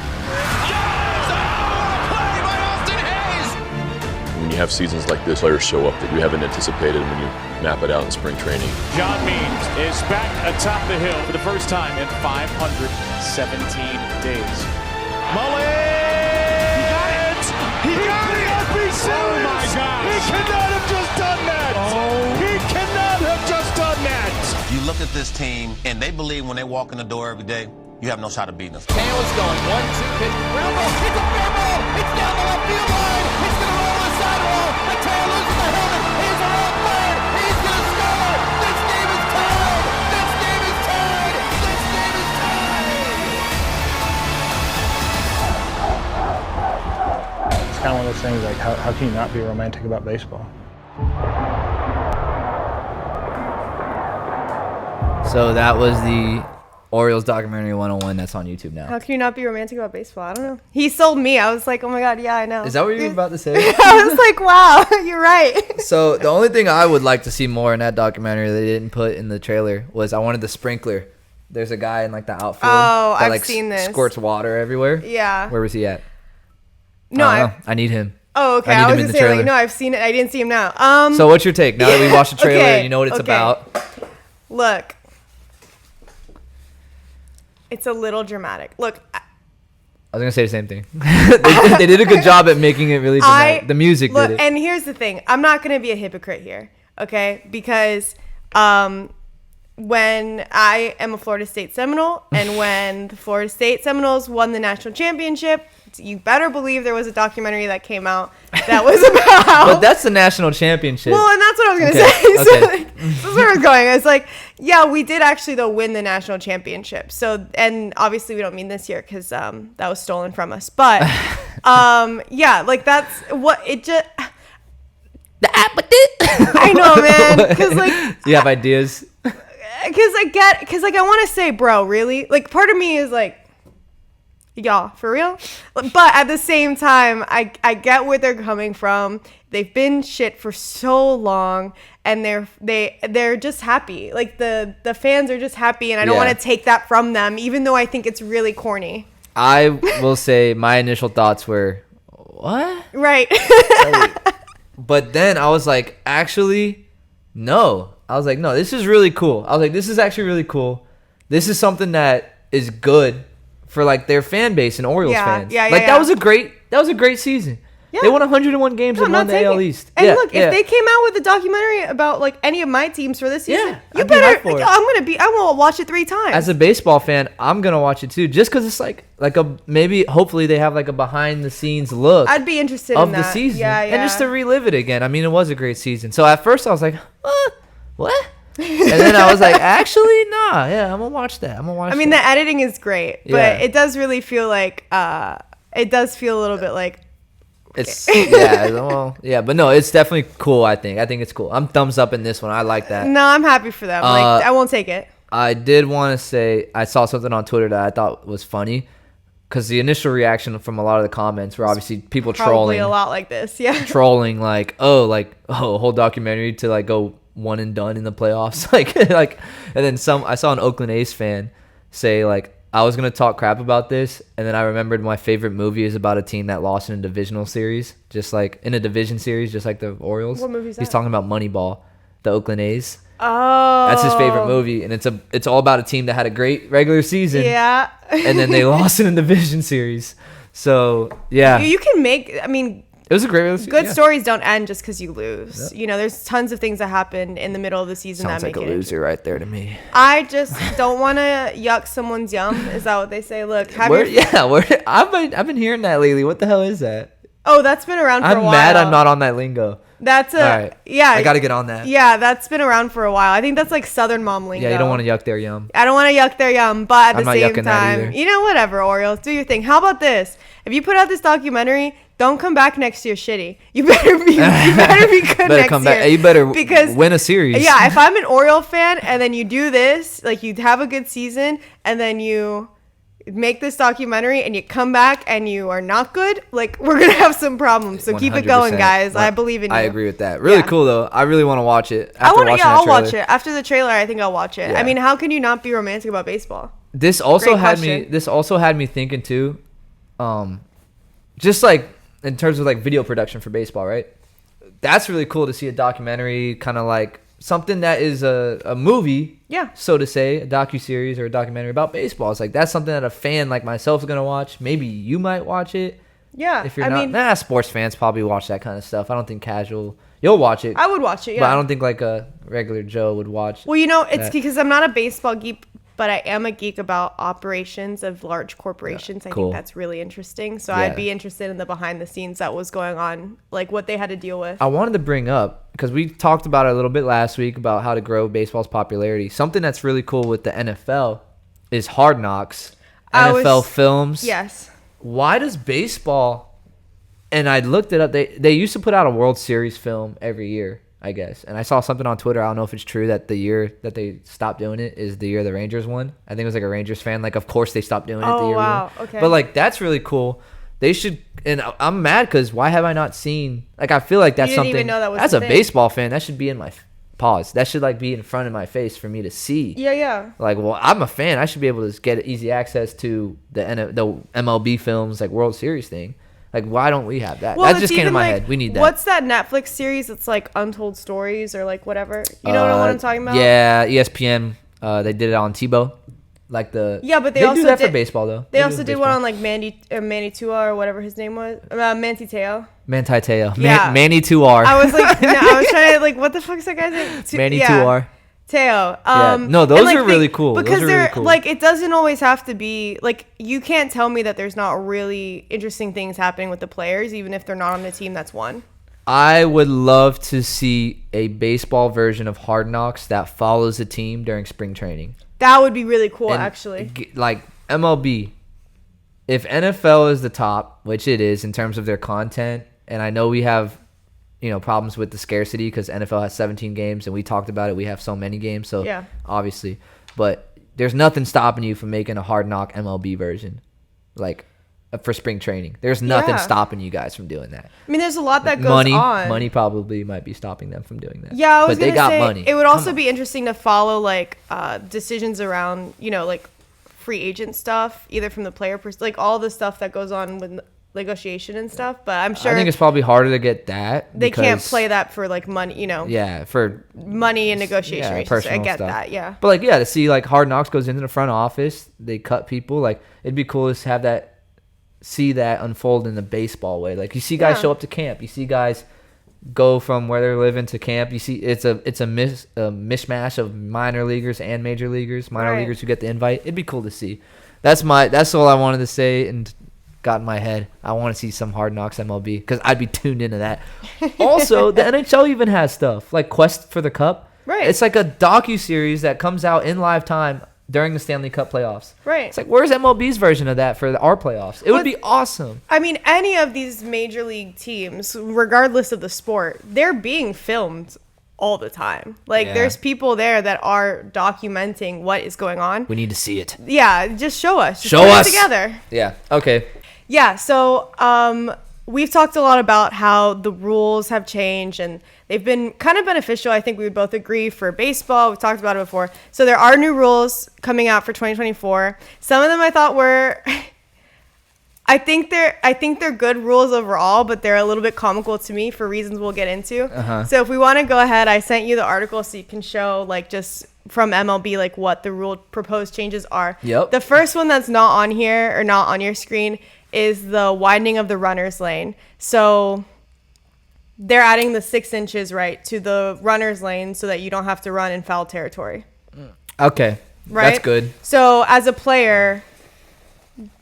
When you have seasons like this, players show up that you haven't anticipated when you map it out in spring training. John Means is back atop the hill for the first time in 517 days. Mullins! He got it! Be serious! Oh my God! He cannot have just done that! Oh. He cannot have just done that! You look at this team, and they believe when they walk in the door every day, you have no shot of beating us. Taylor's going 1-2 pitch. Ground ball. It's a fair ball. It's down the left field line. It's going to roll to the sidewall. And Taylor loses the helmet. He's around third. He's going to score. This game is tied. This game is tied. This game is tied. It's kind of one of those things like, how can you not be romantic about baseball? So that was the Orioles documentary 101 that's on YouTube now. How can you not be romantic about baseball? I don't know. He sold me. I was like, oh my God, yeah, I know. Is that what you were about to say? I was like, wow, you're right. So the only thing I would like to see more in that documentary that they didn't put in the trailer was I wanted the sprinkler. There's a guy in like the outfield. Oh, that, I've seen this. Squirts water everywhere. Yeah. Where was he at? No, I need him. Oh, okay. I was going to say, like, no, I've seen it. I didn't see him now. So what's your take? Now that we watched the trailer and you know what it's about. Look. It's a little dramatic. Look. I was going to say the same thing. they did a good job at making it really dramatic. The music did it. And here's the thing. I'm not going to be a hypocrite here, okay? Because when I am a Florida State Seminole and when the Florida State Seminoles won the national championship, you better believe there was a documentary that came out that was about. But that's the national championship. Well, and that's what I was gonna say. So, like, this is where I was going. It's like, yeah, we did actually though win the national championship. So, and obviously we don't mean this year because that was stolen from us. But yeah, like that's what it just. I know, man. Because like you have ideas. Because like I want to say, bro, really? Like part of me is like, y'all, for real? But at the same time, I get where they're coming from. They've been shit for so long, and they're just happy. Like the fans are just happy, and I don't want to take that from them, even though I think it's really corny. I will say my initial thoughts were, what? Right. But then I was like, actually, no. I was like, no, this is really cool. I was like, this is actually really cool. This is something that is good for like their fan base and Orioles fans. That was a great season. Yeah. They won 101 games and won the AL East. And look, if they came out with a documentary about like any of my teams for this season, you better. I will watch it 3 times. As a baseball fan, I'm gonna watch it too, just because it's like hopefully they have like a behind the scenes look. I'd be interested of in the that. season, and just to relive it again. I mean, it was a great season. So at first I was like, what? And then I was like, actually, nah, I'm gonna watch that. I mean, the editing is great, but it does really feel like it does feel a little bit like. It's but no, it's definitely cool. I think it's cool. I'm thumbs up in this one. I like that. No, I'm happy for them. Like I won't take it. I did want to say I saw something on Twitter that I thought was funny, because the initial reaction from a lot of the comments were obviously people Probably trolling a lot like this, trolling like a whole documentary to like go one and done in the playoffs, like and then I saw an Oakland A's fan say like, I was going to talk crap about this, and then I remembered my favorite movie is about a team that lost in a division series, just like the Orioles. What movie is that? He's talking about Moneyball, the Oakland A's. Oh. That's his favorite movie, and it's all about a team that had a great regular season. Yeah. And then they lost in a division series. So, yeah. You can make, I mean, it was a great good stories don't end just because you lose. Yep. You know, there's tons of things that happen in the middle of the season Sounds that make like a loser right there to me. I just don't want to yuck someone's yum. Is that what they say? Look, I've been hearing that lately. What the hell is that? Oh, that's been around for a while. I'm mad I'm not on that lingo. That's I got to get on that. Yeah, that's been around for a while. I think that's like Southern mom lingo. Yeah, you don't want to yuck their yum. I don't want to yuck their yum, but at the same time, whatever, Orioles, do your thing. How about this? If you put out this documentary, don't come back next year shitty. You better be good next year. You better win a series. Yeah, if I'm an Oriole fan and then you do this, like you have a good season and then you make this documentary and you come back and you are not good, like we're gonna have some problems. So keep it going, guys. I believe in you. I agree with that. Really cool though. I really want to watch it. I'll watch it after the trailer. I think I'll watch it. I mean, how can you not be romantic about baseball? This also had me thinking too, just like in terms of like video production for baseball, right? That's really cool to see a documentary, kind of like something that is a movie, so to say, a docuseries or a documentary about baseball. It's like that's something that a fan like myself is gonna watch. Maybe you might watch it. Yeah, if you're sports fans probably watch that kind of stuff. I don't think casual. You'll watch it. I would watch it, but I don't think like a regular Joe would watch. Well, it's because I'm not a baseball geek, but I am a geek about operations of large corporations. I think that's really interesting. So I'd be interested in the behind the scenes that was going on, like what they had to deal with. I wanted to bring up, because we talked about it a little bit last week about how to grow baseball's popularity. Something that's really cool with the NFL is Hard Knocks, NFL films. Yes. Why does baseball, and I looked it up, they used to put out a World Series film every year, I guess. And I saw something on Twitter. I don't know if it's true that the year that they stopped doing it is the year the Rangers won. I think it was like a Rangers fan. Like, of course they stopped doing it the year. Wow. Okay. But like, that's really cool. They should, and I'm mad because why have I not seen, like, I feel like that's something, even know that was as a baseball fan, that should be in my pause. That should like be in front of my face for me to see. Yeah. Like, well, I'm a fan. I should be able to get easy access to the MLB films, like World Series thing. Like, why don't we have that? That just came to my head. We need that. What's that Netflix series? It's like Untold Stories or like whatever. You know what I'm talking about? Yeah, ESPN. They did it on Tebow. Like but they also do that for baseball though. They also did one on like Manny Tua or whatever his name was. Manti Te'o. Manti Te'o. Yeah. Manny Tuar. I was like, I was trying to like, what the fuck is that guy's name? Manny Tuar. Teo. No, those and, like, are really cool. Because those are they're really cool. like, it doesn't always have to be like, you can't tell me that there's not really interesting things happening with the players, even if they're not on the team that's won. I would love to see a baseball version of Hard Knocks that follows a team during spring training. That would be really cool, And actually. like MLB, if NFL is the top, which it is in terms of their content, and I know we have, problems with the scarcity because NFL has 17 games, and we talked about it. We have so many games, so Yeah. obviously, but there's nothing stopping you from making a Hard Knock MLB version, like for spring training. There's nothing stopping you guys from doing that. I mean, there's a lot that goes on. Money probably might be stopping them from doing that. Yeah, I was but they gonna got say, money. It would also be interesting to follow like decisions around, like free agent stuff, either from the player like all the stuff that goes on with negotiation and stuff. But I'm sure I think it's probably harder to get that. They can't play that for like money, Yeah, for money and negotiation. I personal get stuff. that. Yeah. But like, to see like Hard Knocks goes into the front office, they cut people. Like, it'd be cool to have that. See that unfold in the baseball way. Like, you see guys show up to camp. You see guys go from where they're living to camp. You see it's a mishmash of minor leaguers and major leaguers. Minor leaguers who get the invite. It'd be cool to see. That's all I wanted to say and got in my head. I want to see some Hard Knocks MLB because I'd be tuned into that. Also, the NHL even has stuff like Quest for the Cup. Right. It's like a docu-series that comes out in live time during the Stanley Cup playoffs. Right. It's like, where's MLB's version of that for our playoffs? It would be awesome. I mean, any of these major league teams, regardless of the sport, they're being filmed all the time. Like, there's people there that are documenting what is going on. We need to see it. Yeah, just show us. Just show put us. it together. Yeah. Okay. Yeah, so we've talked a lot about how the rules have changed and they've been kind of beneficial. I think we would both agree for baseball. We've talked about it before. So there are new rules coming out for 2024. Some of them I thought were I think they're good rules overall, but they're a little bit comical to me for reasons we'll get into. So if we want to go ahead, I sent you the article so you can show like just from MLB like what the rule proposed changes are. Yep. The first one that's not on here or not on your screen is the widening of the runner's lane. So they're adding the 6 inches to the runner's lane so that you don't have to run in foul territory. Okay. Right? That's good. So as a player,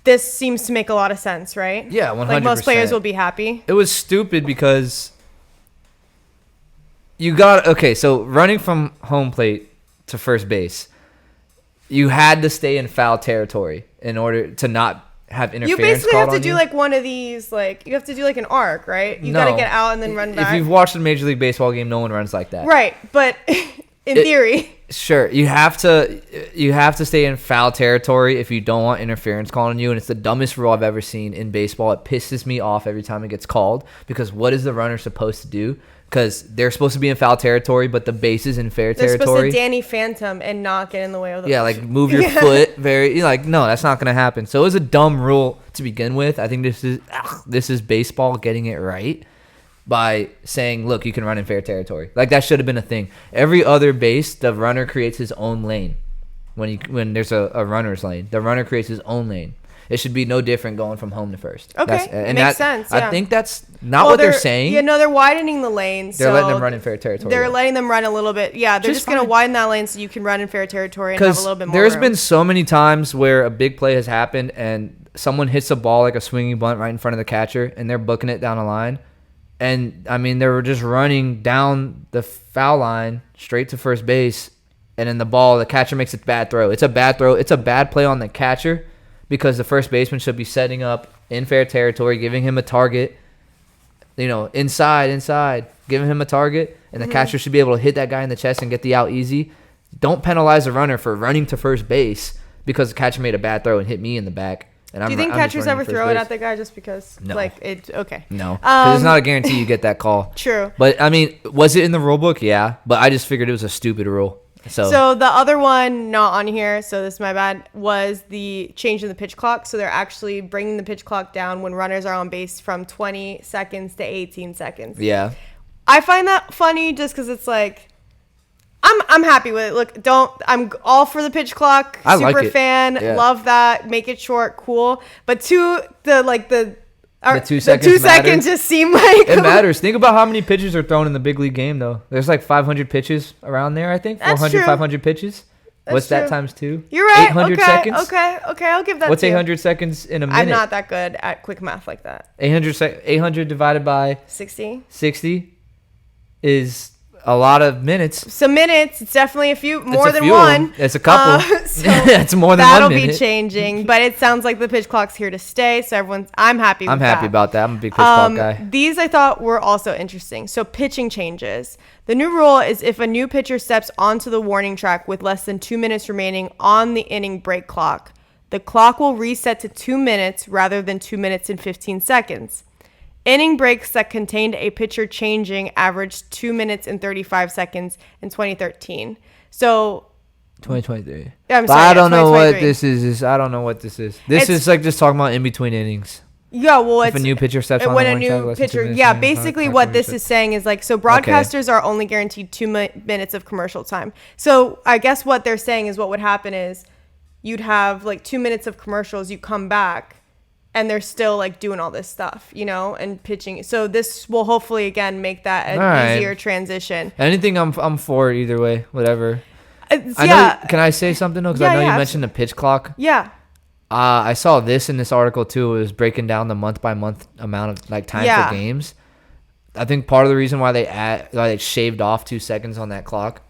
this seems to make a lot of sense, right? Yeah, 100%. Like most players will be happy. It was stupid because so running from home plate to first base, you had to stay in foul territory in order to not have interference. You basically called have to on do you. like one of these, like you have to do like an arc, right? You got to get out and then run back. If you've watched a Major League Baseball game, no one runs like that. Right, but in theory. Sure, you have to stay in foul territory if you don't want interference called on you, and it's the dumbest rule I've ever seen in baseball. It pisses me off every time it gets called because what is the runner supposed to do? Because they're supposed to be in foul territory, but the base is in fair territory. They're supposed to Danny Phantom and not get in the way of the like move your foot no, that's not going to happen. So it was a dumb rule to begin with. I think this is baseball getting it right by saying, look, you can run in fair territory. Like, that should have been a thing. Every other base, the runner creates his own lane. When there's a runner's lane, the runner creates his own lane. It should be no different going from home to first. Okay, makes sense. I think that's not what they're saying. Yeah, no, they're widening the lane. They're letting them run in fair territory. They're letting them run a little bit. Yeah, they're just going to widen that lane so you can run in fair territory and have a little bit more there's room. been so many times where a big play has happened and someone hits a ball like a swinging bunt right in front of the catcher and they're booking it down the line. And, I mean, they were just running down the foul line straight to first base, and then the catcher makes a bad throw. It's a bad throw. It's a bad play on the catcher because the first baseman should be setting up in fair territory, giving him a target, inside, giving him a target, and the catcher should be able to hit that guy in the chest and get the out easy. Don't penalize the runner for running to first base because the catcher made a bad throw and hit me in the back. And Do you think catchers ever throw it at the guy just because? No. Okay. No. Because it's not a guarantee you get that call. True. But, I mean, was it in the rule book? Yeah. But I just figured it was a stupid rule. So the other one not on here, so this is my bad, was the change in the pitch clock. So they're actually bringing the pitch clock down when runners are on base from 20 seconds to 18 seconds. Yeah. I find that funny just because it's like, I'm happy with it. Look, I'm all for the pitch clock. I Super like it. fan. Yeah. Love that. Make it short. Cool. But the The 2 seconds seconds just seem like it matters. Think about how many pitches are thrown in the big league game, though. There's like 500 pitches around there, I think. 400, 500 pitches. What's that times 2? You're right. 800 seconds. Okay, I'll give that. What's 800 seconds in a minute? I'm not that good at quick math like that. 800 divided by 60. 60 is a lot of minutes. Some minutes. It's definitely a few more than few one. It's a couple. So it's more than that'll 1 minute. be changing, but it sounds like the pitch clock's here to stay. So I'm happy. I'm happy about that. I'm a big pitch clock guy. These I thought were also interesting. So pitching changes. The new rule is if a new pitcher steps onto the warning track with less than 2 minutes remaining on the inning break clock, the clock will reset to 2 minutes rather than 2 minutes and 15 seconds. Inning breaks that contained a pitcher changing averaged 2 minutes and 35 seconds in 2013. So 2023. I'm but sorry, I don't know what 2023. this is. I don't know what this is. This is like just talking about in between innings. Yeah, well, if a new pitcher steps on when the a warning track, new less than 2 pitcher. minutes Yeah, remaining, basically clock what this reset. is saying is like, so broadcasters are only guaranteed 2 minutes of commercial time. So I guess what they're saying is what would happen is you'd have like 2 minutes of commercials, you come back, and they're still like doing all this stuff, you know, and pitching. So this will hopefully again make that an easier transition. Anything I'm for either way, whatever. Yeah. Can I say something though? Because I know you mentioned the pitch clock. Yeah. I saw this in this article too. It was breaking down the month by month amount of like time for games. I think part of the reason why they shaved off 2 seconds on that clock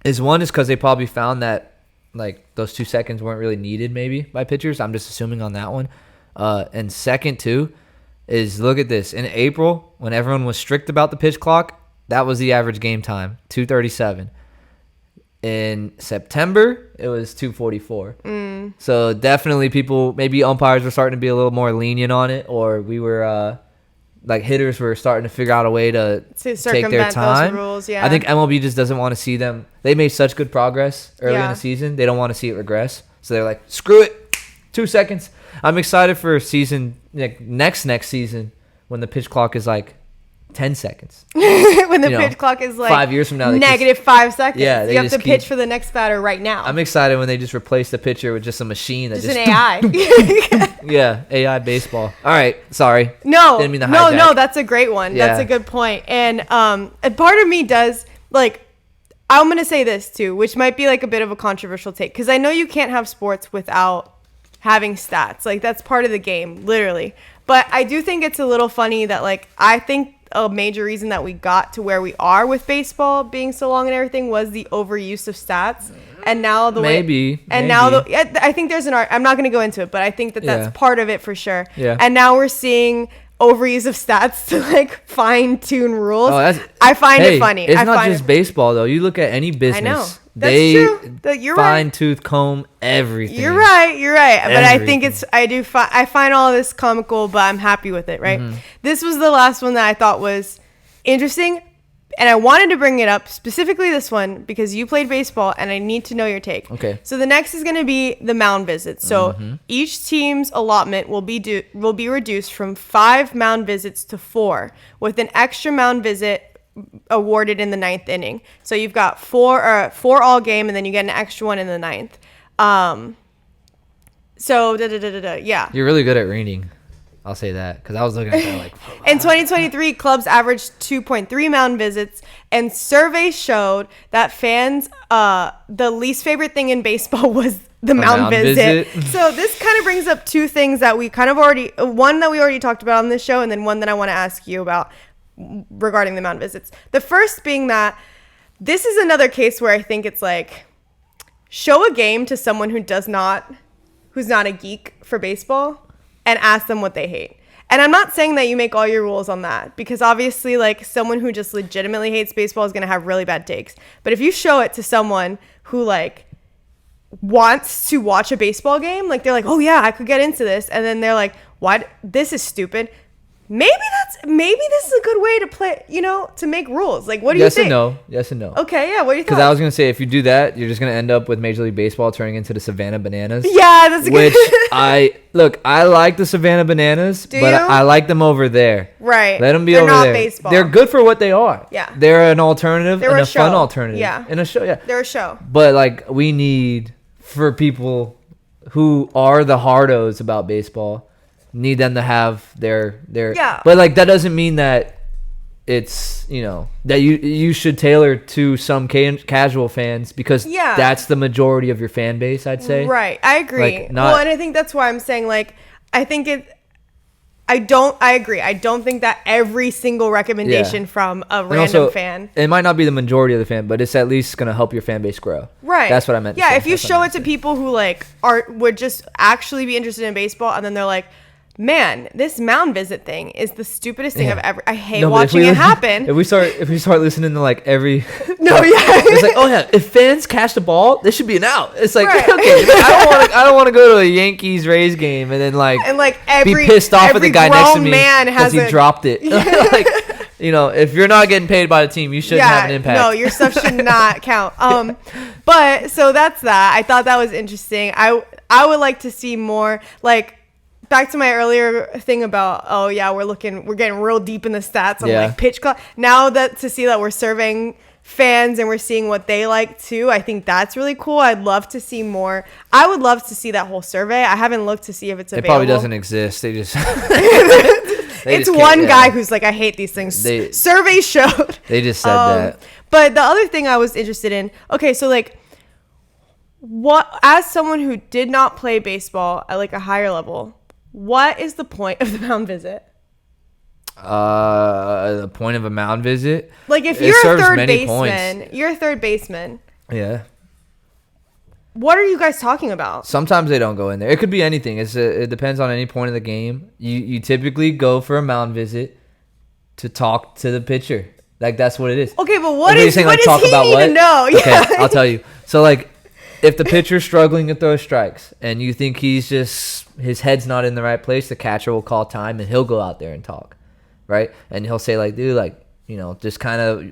is because they probably found that like those 2 seconds weren't really needed maybe by pitchers. I'm just assuming on that one. And second too is look at this. In April, when everyone was strict about the pitch clock, that was the average game time, 2:37. In September, it was 2:44. So definitely maybe umpires were starting to be a little more lenient on it, or we were like hitters were starting to figure out a way to take their time. Those rules, yeah. I think MLB just doesn't want to see them. They made such good progress early in the season. They don't want to see it regress. So they're like, screw it, 2 seconds. I'm excited for a season like next season when the pitch clock is like 10 seconds. When the pitch clock is like 5 years from now, negative 5 seconds. Yeah, you have to pitch for the next batter right now. I'm excited when they just replace the pitcher with just a machine that just an AI. Yeah, AI baseball. All right, sorry. No, didn't mean to hijack. No, that's a great one. Yeah. That's a good point. And part of me does like. I'm gonna say this too, which might be like a bit of a controversial take, because I know you can't have sports without having stats. Like that's part of the game, literally. But I do think it's a little funny that like I think a major reason that we got to where we are with baseball being so long and everything was the overuse of stats. And now I think there's I'm not going to go into it, but I think that's part of it for sure. Yeah. And now we're seeing overuse of stats to like fine tune rules. I find it funny. It's not just baseball though. You look at any business. I know. That's true. You're right. Fine tooth comb everything. You're right. But I think I find all this comical, but I'm happy with it, right? Mm-hmm. This was the last one that I thought was interesting, and I wanted to bring it up, specifically this one, because you played baseball, and I need to know your take. Okay. So the next is going to be the mound visits. So each team's allotment will be reduced from 5 mound visits to 4, with an extra mound visit awarded in the 9th inning. So you've got 4 all game, and then you get an extra one in the 9th. Yeah. You're really good at reading. I'll say that because I was looking at that like. In 2023, clubs averaged 2.3 mound visits, and surveys showed that fans, the least favorite thing in baseball was the mound visit. So this kind of brings up 2 things that we kind of one that we already talked about on this show, and then one that I want to ask you about regarding the mound visits. The first being that this is another case where I think it's like, show a game to someone who's not a geek for baseball and ask them what they hate. And I'm not saying that you make all your rules on that, because obviously like someone who just legitimately hates baseball is going to have really bad takes. But if you show it to someone who like wants to watch a baseball game, like they're like, oh yeah, I could get into this. And then they're like, what? This is stupid. Maybe this is a good way to play, to make rules. Like, what do you think? Yes and no. Okay, yeah. What do you think? Because I was gonna say, if you do that, you're just gonna end up with Major League Baseball turning into the Savannah Bananas. Yeah, that's a good. Which I like the Savannah Bananas, I like them over there. Right. Let them be They're over not there. baseball. They're good for what they are. Yeah. They're an alternative and a fun alternative. Yeah. In a show. Yeah. They're a show. But like, we need for people who are the hardos about baseball need them to have their Yeah. But like that doesn't mean that it's that you should tailor to some casual fans because that's the majority of your fan base, I'd say. Right, I agree. Like, and I think that's why I'm saying like I agree. I don't think that every single recommendation from a random fan. It might not be the majority of the fan, but it's at least going to help your fan base grow. Right. That's what I meant. Yeah, if you show it to people who like would just actually be interested in baseball, and then they're like, man, this mound visit thing is the stupidest thing I've ever. I hate watching it happen. If we start listening to like every it's like, oh yeah, if fans catch the ball, this should be an out. It's like okay, I don't want to go to a Yankees Rays game and then like be pissed off at the guy next to me because he dropped it. Like if you're not getting paid by the team, you shouldn't have an impact. No, your stuff should not count. But so that's that. I thought that was interesting. I would like to see more like. Back to my earlier thing about we're getting real deep in the stats on like pitch clock. Now that to see that we're surveying fans and we're seeing what they like too, I think that's really cool. I'd love to see more. I would love to see that whole survey. I haven't looked to see if it's available. It probably doesn't exist. They just it's one guy who's like, I hate these things. Survey showed. They just said that. But the other thing I was interested in, okay, so like what as someone who did not play baseball at like a higher level, what is the point of the mound visit? The point of a mound visit? Like if you're a third baseman. Yeah. What are you guys talking about? Sometimes they don't go in there. It could be anything. It depends on any point of the game. You typically go for a mound visit to talk to the pitcher. Like that's what it is. Okay, but what does he need to know? Okay, yeah. I'll tell you. So like if the pitcher's struggling to throw strikes and you think his head's not in the right place, the catcher will call time and he'll go out there and talk, right? And he'll say like, dude, like, just kind of,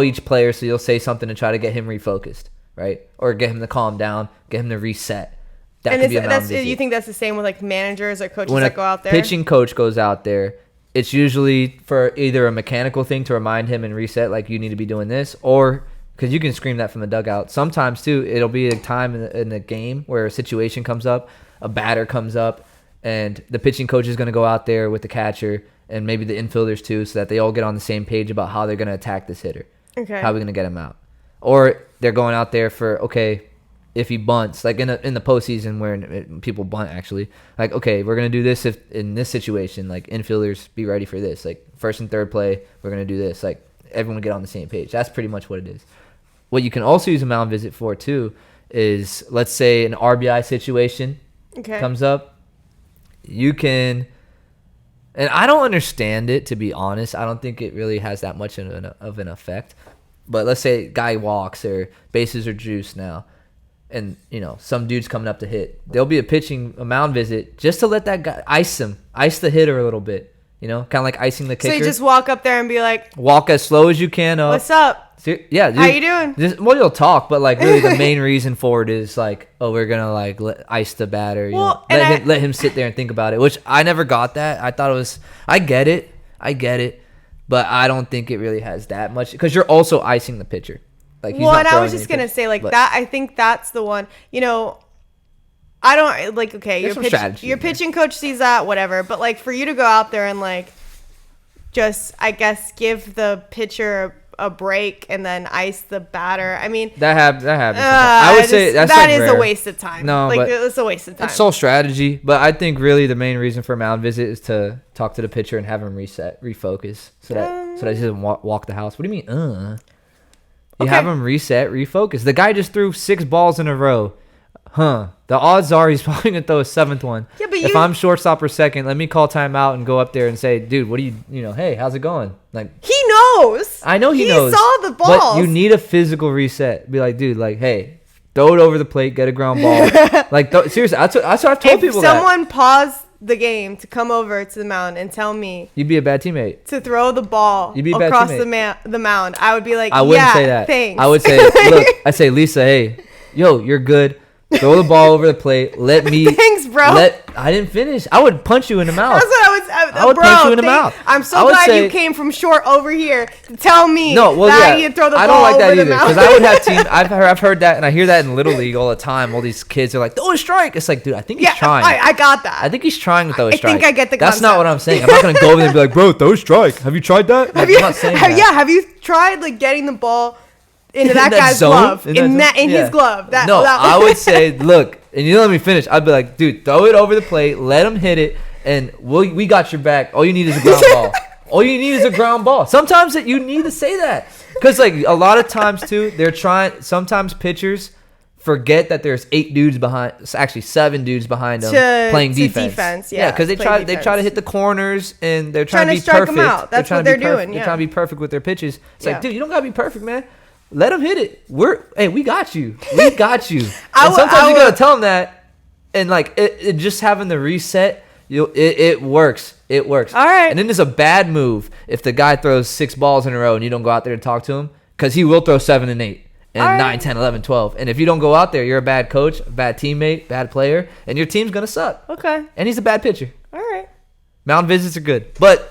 each player, so you'll say something to try to get him refocused, right? Or get him to calm down, get him to reset. That could be a mound visit. You think that's the same with like managers or coaches that go out there? When a pitching coach goes out there, it's usually for either a mechanical thing to remind him and reset, like you need to be doing this, or because you can scream that from the dugout. Sometimes, too, it'll be a time in the game where a situation comes up, a batter comes up, and the pitching coach is going to go out there with the catcher and maybe the infielders, too, so that they all get on the same page about how they're going to attack this hitter. Okay. How are we going to get him out? Or they're going out there for, okay, if he bunts, like in the postseason where people bunt, actually. Like, okay, we're going to do this if in this situation, like infielders, be ready for this. Like, first and third play, we're going to do this. Like, everyone get on the same page. That's pretty much what it is. What you can also use a mound visit for, too, is let's say an RBI situation comes up. You can, and I don't understand it, to be honest. I don't think it really has that much of an effect. But let's say guy walks or bases are juiced now, and, some dude's coming up to hit. There'll be a mound visit just to let that guy ice the hitter a little bit. Kind of like icing the kicker. So you just walk up there and be like, walk as slow as you can up. What's up? Yeah, dude, how you doing? You'll talk, but like really the main reason for it is like, oh, we're gonna like ice the batter. Let him sit there and think about it. Which I never got that. I thought it was. I get it, but I don't think it really has that much because you're also icing the pitcher. Like, and I was just gonna say like that. I think that's the one. I don't like. Okay, your pitching coach sees that, whatever. But like for you to go out there and like, just I guess give the pitcher a break and then ice the batter. I mean, that happens. I would say that's that like is rare. a waste of time. No, like but it's a waste of time. It's all strategy, but I think really the main reason for a mound visit is to talk to the pitcher and have him refocus, so that he doesn't walk the house. What do you mean? You have him reset, refocus. The guy just threw 6 balls in a row. The odds are he's probably going to throw a 7th one. Yeah, but if I'm shortstop or second, let me call timeout and go up there and say, dude, what do hey, how's it going? Like, he knows. I know he knows. He saw the balls. But you need a physical reset. Be like, dude, like, hey, throw it over the plate, get a ground ball. Like, seriously, that's what I've told people. If someone paused the game to come over to the mound and tell me you'd be a bad teammate to throw the ball across the mound, I would be like, I wouldn't say that. Thanks. I would say, look, I say, Lisa, hey, yo, you're good. Throw the ball over the plate. Let me. Thanks, bro. I didn't finish. I would punch you in the mouth. That's what I would punch you in the mouth. I'm so glad you came from short over here to tell me that you throw the ball I don't like that over either the mouth. because I would have team. I've heard that and I hear that in Little League all the time. All these kids are like, throw a strike. It's like, dude, I think he's trying. I got that. I think he's trying to throw a strike. I think I get the That's concept. not what I'm saying. I'm not gonna go over there and be like, bro, throw a strike. Have you tried that? I'm not saying that. Yeah, have you tried like getting the ball into that guy's zone? glove? In His glove. I would say, look, and you let me finish. I'd be like, dude, throw it over the plate, let him hit it, and we got your back. All you need is a ground ball. All you need is a ground ball. Sometimes you need to say that because like a lot of times too, they're trying. Sometimes pitchers forget that there's 8 dudes behind. Actually, 7 dudes behind them playing defense. Yeah, because they try to hit the corners and they're trying to be strike perfect. them out. That's what they're doing. They're trying to be perfect with their pitches. It's like, dude, you don't gotta be perfect, man. Let them hit it. We got you. We got you. And sometimes you gotta tell them that, and like it just having the reset, it works. It works. All right. And then there's a bad move if the guy throws 6 balls in a row and you don't go out there and talk to him because he will throw 7 and 8 and 9, 10, 11, 12. And if you don't go out there, you're a bad coach, a bad teammate, bad player, and your team's gonna suck. Okay. And he's a bad pitcher. All right. Mound visits are good, but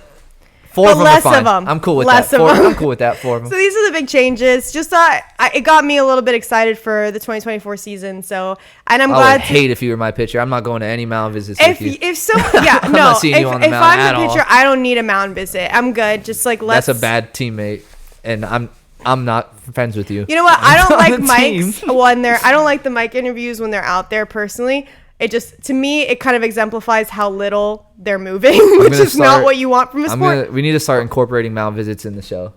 4 of them are fine. I'm cool with that. I'm cool with that. 4 of them. So these are the big changes. Just thought it got me a little bit excited for the 2024 season. So, and I'm glad. I would hate if you were my pitcher. I'm not going to any mound visits with you. I'm not seeing you on the mound at all. If I'm the pitcher, I don't need a mound visit. I'm good. Just like That's a bad teammate, and I'm not friends with you. You know what? I don't like mics when they're. I don't like the mic interviews when they're out there personally. It just, to me, it kind of exemplifies how little they're moving, which is not what you want from a sport. We need to start incorporating mound visits in the show.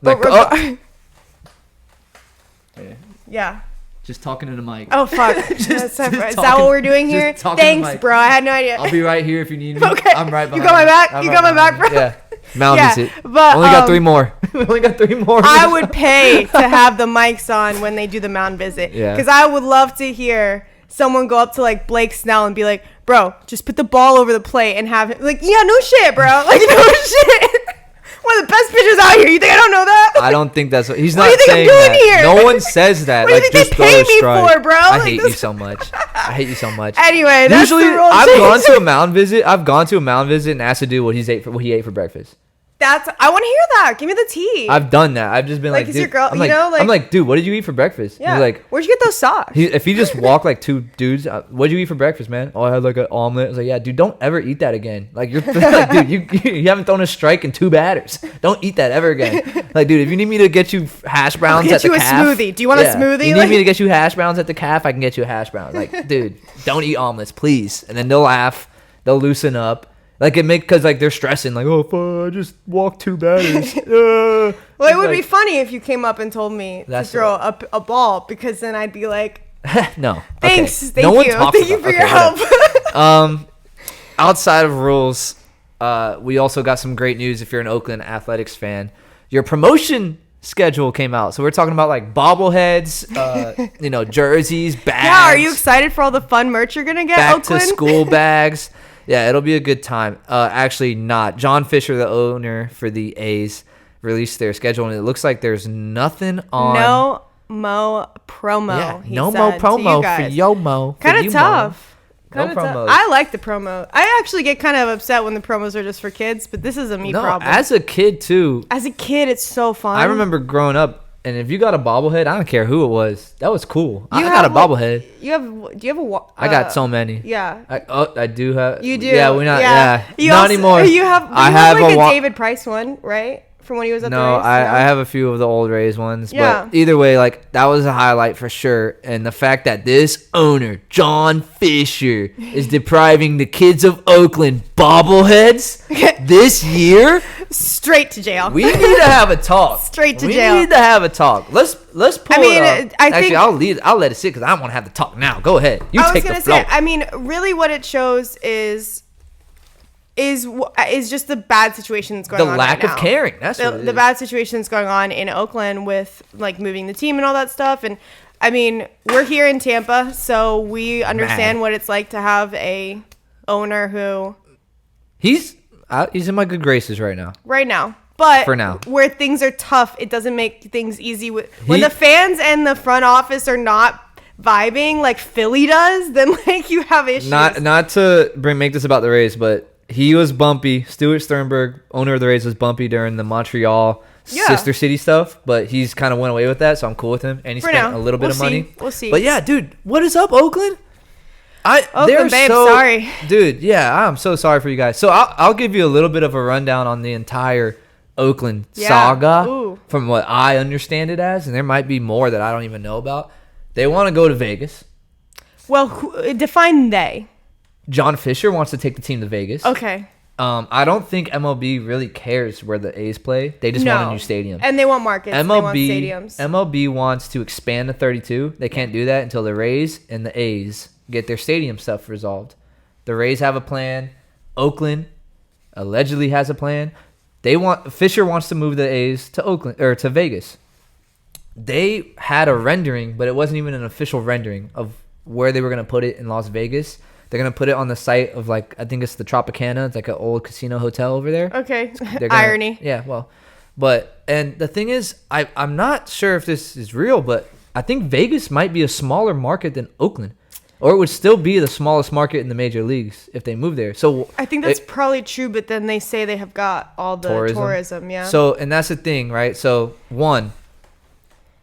Yeah. Just talking to the mic. Oh, fuck. Is that what we're doing here? Thanks, bro. I had no idea. I'll be right here if you need me. Okay. I'm right behind you. Got my back? You got my back, bro? Yeah. Mound visit. But, only got 3 more. We only got 3 more. I would pay to have the mics on when they do the mound visit. Yeah. Because I would love to hear someone go up to like Blake Snell and be like, bro, just put the ball over the plate and have him like, yeah, no shit, bro. Like, no shit. One of the best pitchers out here. You think I don't know that? I don't think that's what he's what not do you think saying I'm doing that. here? No one says that. What do you think they pay me for, bro? I hate you so much. I hate you so much. Anyway, that's usually the rule I've change. gone to a mound visit. And asked to do what he ate for breakfast. I want to hear that. Give me the tea. I've done that. I've just been like, is dude, your girl, I'm like, dude, what did you eat for breakfast? Yeah. He's like, where'd you get those socks? If he just walked like 2 dudes, what'd you eat for breakfast, man? Oh, I had like an omelet. I was like, yeah, dude, don't ever eat that again. Like you're like, dude, you haven't thrown a strike in 2 batters. Don't eat that ever again. Like, dude, if you need me to get you hash browns at the calf, I'll get you a smoothie. Do you want a smoothie? You need me to get you hash browns at the calf? I can get you a hash brown. Like, dude, don't eat omelets, please. And then they'll laugh, they'll loosen up. Like because like they're stressing, like, oh, fuck, I just walked 2 batters. Well, it would be funny if you came up and told me to throw a ball, because then I'd be like, no, thanks, okay. thank you for your help. Outside of rules, we also got some great news. If you're an Oakland Athletics fan, your promotion schedule came out. So we're talking about like bobbleheads, jerseys, bags. Yeah, are you excited for all the fun merch you're gonna get? Back Oakland? to school bags. Yeah, it'll be a good time. Actually, not. John Fisher, the owner for the A's, released their schedule, and it looks like there's nothing on. No mo promo. Yeah, no mo promo for Yomo. Kind of tough. No promos. I like the promo. I actually get kind of upset when the promos are just for kids, but this is a me problem. As a kid too. As a kid, it's so fun. I remember growing up. And if you got a bobblehead, I don't care who it was. That was cool. I got a bobblehead. Do you have a? I got so many. Yeah. I do have. You do. Yeah, we're not. Yeah. Not anymore. You have like a David Price one, right? From when he was at the Rays. No, I have a few of the old Rays ones. Yeah. But either way, like that was a highlight for sure. And the fact that this owner, John Fisher, is depriving the kids of Oakland bobbleheads this year. Straight to jail. We need to have a talk. Straight to jail. We need to have a talk. Let's pull it up. Actually, I'll let it sit because I want to have the talk now. Go ahead. You take the floor. I mean, really, what it shows is just the bad situation that's going on. The lack of caring. That's what it is. The bad situation that's going on in Oakland with like moving the team and all that stuff. And I mean, we're here in Tampa, so we understand what it's like to have a owner who he's in my good graces right now. But for now, where things are tough, it doesn't make things easy. When the fans and the front office are not vibing like Philly does, then like you have issues. Not to make this about the Rays, but he was bumpy. Stuart Sternberg, owner of the Rays, was bumpy during the Montreal sister city stuff, but he's kind of went away with that, so I'm cool with him. And he spent a little bit of money. We'll see. But yeah, dude, what is up, Oakland? Oakland, babe, sorry. Dude, yeah, I'm so sorry for you guys. So I'll give you a little bit of a rundown on the entire Oakland saga from what I understand it as, and there might be more that I don't even know about. They want to go to Vegas. Well, define they. John Fisher wants to take the team to Vegas. Okay. I don't think MLB really cares where the A's play. They just want a new stadium. And they want markets. They want stadiums. MLB wants to expand to 32. They can't do that until the Rays and the A's get their stadium stuff resolved. The Rays have a plan. Oakland allegedly has a plan. Fisher wants to move the A's to Oakland or to Vegas. They had a rendering, but it wasn't even an official rendering of where they were going to put it in Las Vegas. They're going to put it on the site of, like, I think it's the Tropicana. It's like an old casino hotel over there. Okay. Irony. Yeah, well. And the thing is, I'm not sure if this is real, but I think Vegas might be a smaller market than Oakland. Or it would still be the smallest market in the major leagues if they move there. So I think that's probably true, but then they say they have got all the tourism, yeah. So, and that's the thing, right? So, one,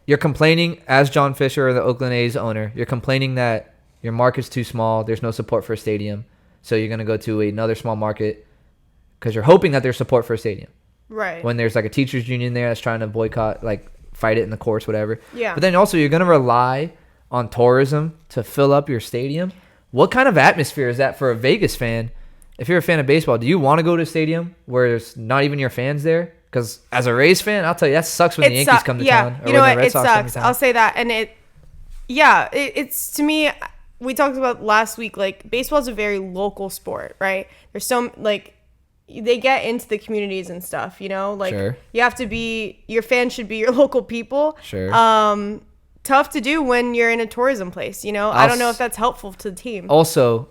you're complaining as John Fisher, the Oakland A's owner, you're complaining that your market's too small, there's no support for a stadium, so you're going to go to another small market because you're hoping that there's support for a stadium. Right. When there's like a teachers union there that's trying to boycott, like fight it in the courts, whatever. Yeah. But then also you're going to rely on tourism to fill up your stadium. What kind of atmosphere is that for a Vegas fan? If you're a fan of baseball, do you want to go to a stadium where there's not even your fans there? Because as a Rays fan, I'll tell you, that sucks when the Yankees come to town. You know what? It sucks. I'll say that. And it's to me, we talked about last week, like, baseball is a very local sport, right? There's some, like, they get into the communities and stuff, you know? Like, you have to be, your fans should be your local people. Sure. Tough to do when you're in a tourism place, you know? I don't know if that's helpful to the team. Also,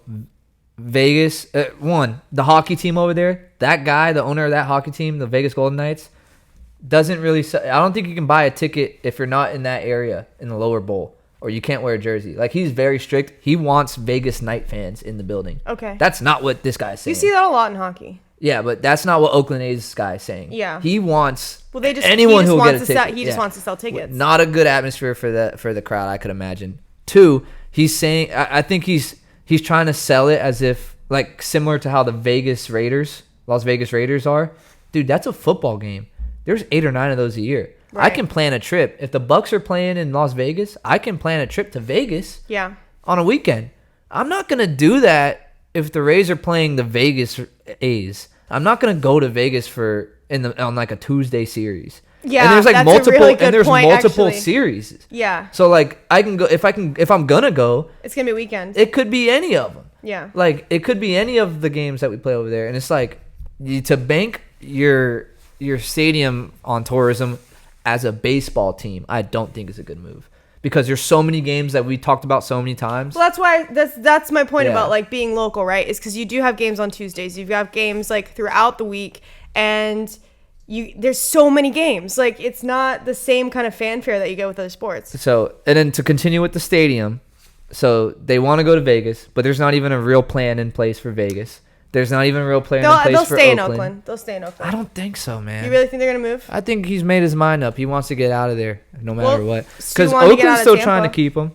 Vegas, the hockey team over there, that guy, the owner of that hockey team, the Vegas Golden Knights, doesn't really, I don't think you can buy a ticket if you're not in that area in the lower bowl, or you can't wear a jersey. Like, he's very strict. He wants Vegas Knight fans in the building. Okay. That's not what this guy's saying. You see that a lot in hockey. Yeah, but that's not what Oakland A's guy is saying. Yeah. He wants anyone who will get a ticket. He just wants to sell tickets. Not a good atmosphere for the crowd, I could imagine. Two, he's saying, I think he's trying to sell it as if, like, similar to how the Las Vegas Raiders are. Dude, that's a football game. There's 8 or 9 of those a year. Right. I can plan a trip. If the Bucks are playing in Las Vegas, I can plan a trip to Vegas on a weekend. I'm not going to do that if the Rays are playing the Vegas A's. I'm not going to go to Vegas on like a Tuesday series. Yeah, and there's like that's multiple a really good point, multiple actually. series. Yeah. So like I can go if I'm going to go, it's going to be a weekend. It could be any of them. Yeah. Like it could be any of the games that we play over there, and it's like to bank your stadium on tourism as a baseball team, I don't think is a good move. Because there's so many games that we talked about so many times. Well, that's why that's my point about like being local, right? Is because you do have games on Tuesdays. You've got games like throughout the week, and there's so many games. Like, it's not the same kind of fanfare that you get with other sports. So, and then to continue with the stadium, so they want to go to Vegas, but there's not even a real plan in place for Vegas. There's not even a real plan in place for Oakland. They'll stay in Oakland. I don't think so, man. You really think they're going to move? I think he's made his mind up. He wants to get out of there no matter what. Because Oakland's still trying to keep him.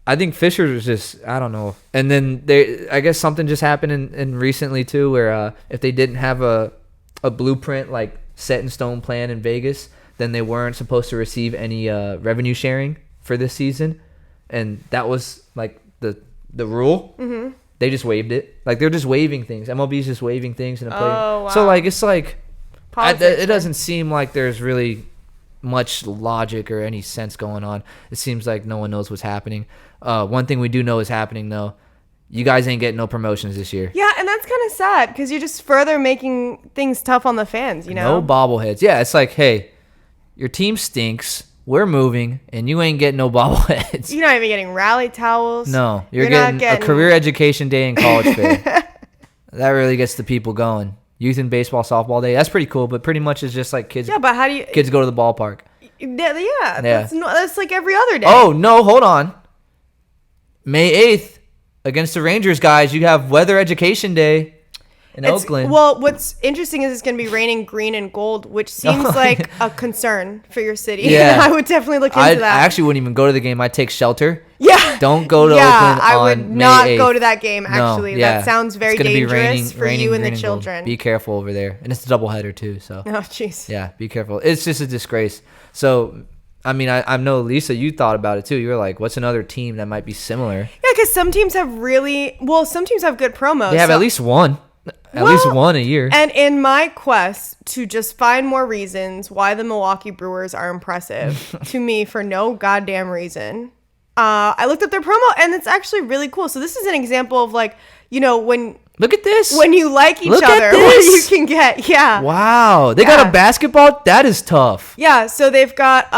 I think Fisher's just, I don't know. And then I guess something just happened in recently too, where if they didn't have a blueprint, like set in stone plan in Vegas, then they weren't supposed to receive any revenue sharing for this season. And that was like the rule. Mm-hmm. They just waived it. Like, they're just waiving things. MLB's just waiving things in a play. Oh, wow. So, like, it's like, politics, it doesn't seem like there's really much logic or any sense going on. It seems like no one knows what's happening. One thing we do know is happening, though. You guys ain't getting no promotions this year. Yeah, and that's kind of sad because you're just further making things tough on the fans, you know? No bobbleheads. Yeah, it's like, hey, your team stinks. We're moving, and you ain't getting no bobbleheads. You're not even getting rally towels. No, you're getting a career education day and college fair. That really gets the people going. Youth and baseball, softball day. That's pretty cool, but pretty much it's just like kids. Yeah, but how do you? Kids go to the ballpark. Yeah. That's like every other day. Oh no, hold on. May 8th against the Rangers, guys, you have Weather Education Day in Oakland. Well, what's interesting is it's going to be raining green and gold, which seems like a concern for your city. Yeah. I would definitely look into that. I actually wouldn't even go to the game. I'd take shelter. Yeah. Don't go to Oakland I on would May not 8th. go to that game, actually. No, yeah. That sounds very It's gonna be dangerous for raining you and the green children. gold. Be careful over there. And it's a doubleheader, too. So. Oh, jeez. Yeah, be careful. It's just a disgrace. So, I mean, I know, Lisa, you thought about it, too. You were like, what's another team that might be similar? Yeah, because some teams have some teams have good promos. They have at least one. At least one a year. And in my quest to just find more reasons why the Milwaukee Brewers are impressive to me for no goddamn reason, I looked up their promo, and it's actually really cool. So this is an example of, like, you know, when... Look at this. When you like each Look other, at what this. you can get. Yeah. Wow. They got a basketball? That is tough. Yeah, so they've got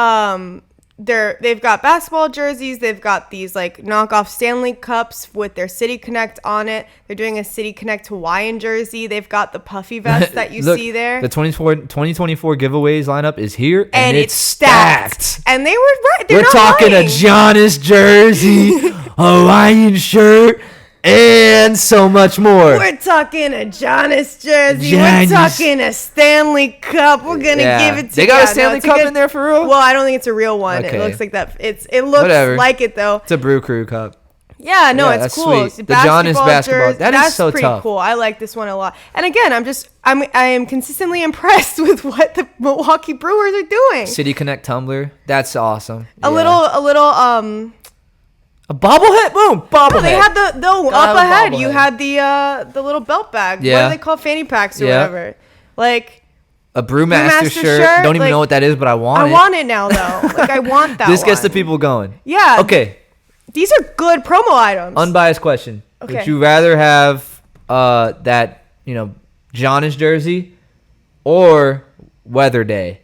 they've got basketball jerseys, they've got these like knockoff Stanley Cups with their City Connect on it. They're doing a City Connect Hawaiian jersey. They've got the puffy vest that you Look, see there. The 2024 giveaways lineup is here, and it's stacked. stacked. And they were right. They're We're not talking lying. a Giannis jersey, Hawaiian shirt, and so much more. We're talking a Giannis jersey. Giannis. We're talking a Stanley Cup. We're gonna give it to They you. got a No, Stanley it's Cup good- in there for real? Well, I don't think it's a real one. Okay. It looks like that. It looks Whatever. like it though. It's a Brew Crew Cup. Yeah, no, Yeah, it's that's cool. sweet. The Giannis basketball. That is that's so pretty tough. cool. I like this one a lot. And again, I am consistently impressed with what the Milwaukee Brewers are doing. City Connect tumbler. That's awesome. A little a bobblehead. Boom. Bobblehead. No, they had the Gotta up have a ahead. You bobblehead. had the little belt bag. Yeah. What do they call fanny packs or Yeah. whatever? Like A Brewmaster shirt. Don't even like, know what that is, but I want it. I want it now though. Like I want that. This gets the one. people going. Yeah. Okay. These are good promo items. Unbiased question. Okay. Would you rather have that, Giannis jersey or Weather Day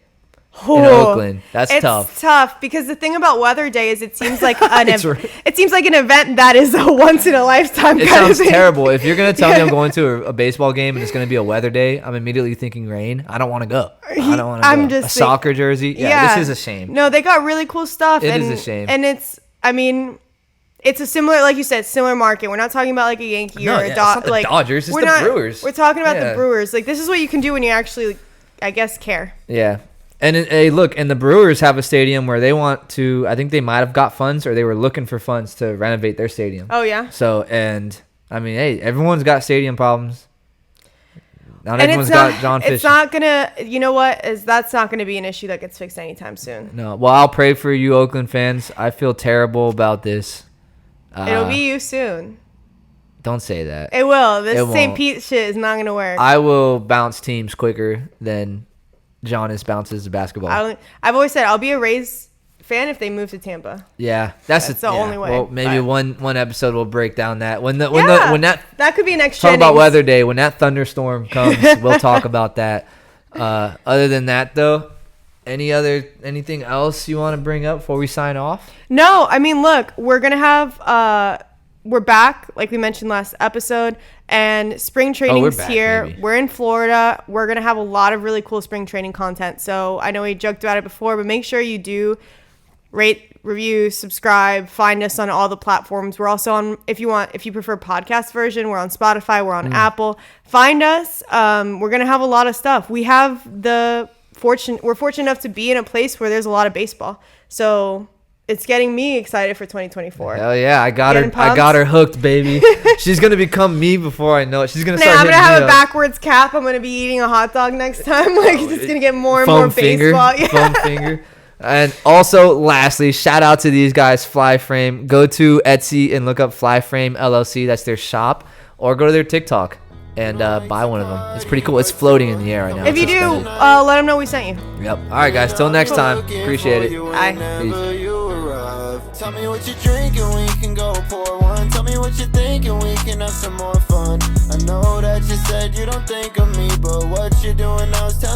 in Oakland? That's tough. It's tough because the thing about Weather Day is it seems like It seems like an event that is a once in a lifetime. It kind sounds of thing. terrible. If you're gonna tell me I'm going to a baseball game and it's gonna be a weather day, I'm immediately thinking rain. I don't want to go. I don't want to go. I'm just a soccer jersey. Yeah, this is a shame. No, they got really cool stuff. It and, is a shame. And it's a similar, like you said, similar market. We're not talking about like a Yankee or a it's not the like Dodgers. It's we're the not- Brewers. We're talking about Yeah. the Brewers. Like this is what you can do when you actually, I guess, care. Yeah. And look, and the Brewers have a stadium where they want to. I think they might have got funds, or they were looking for funds to renovate their stadium. Oh yeah. So, and I mean, hey, everyone's got stadium problems. Not And everyone's got John Fisher. It's not gonna. You know what? That's not gonna be an issue that gets fixed anytime soon. No. Well, I'll pray for you, Oakland fans. I feel terrible about this. It'll be you soon. Don't say that. It will. This It St. won't. Pete shit is not gonna work. I will bounce teams quicker than Giannis bounces the basketball. I've always said I'll be a Rays fan if they move to Tampa. Yeah, that's the only way. Well, maybe but- one episode will break down that when that that could be next. talk about weather day when that thunderstorm comes. We'll talk about that. Other than that, though, anything else you want to bring up before we sign off? No, I mean, look, we're gonna have we're back, like we mentioned last episode, and spring training's back, here. baby. We're in Florida. We're gonna have a lot of really cool spring training content. So I know we joked about it before, but make sure you do rate, review, subscribe, find us on all the platforms. We're also on, if you prefer podcast version, we're on Spotify, we're on Apple. Find us. We're gonna have a lot of stuff. We have we're fortunate enough to be in a place where there's a lot of baseball. So it's getting me excited for 2024. Hell yeah, I got Getting her. I got her hooked, baby. She's gonna become me before I know it. She's gonna start. I'm gonna hitting me have a up. backwards cap. I'm gonna be eating a hot dog next time. Like it's just gonna get more and more baseball. Yeah. Foam finger. And also, lastly, shout out to these guys, FlyFrame. Go to Etsy and look up FlyFrameLLC. That's their shop, or go to their TikTok and buy one of them. It's pretty cool. It's floating in the air right now. If you It's do, suspended. let them know we sent you. Yep. All right, guys. Till next time. Appreciate it. Bye. Peace. Tell me what you're drinking, we can go pour one. Tell me what you're thinking, we can have some more fun. I know that you said you don't think of me, but what you're doing now is telling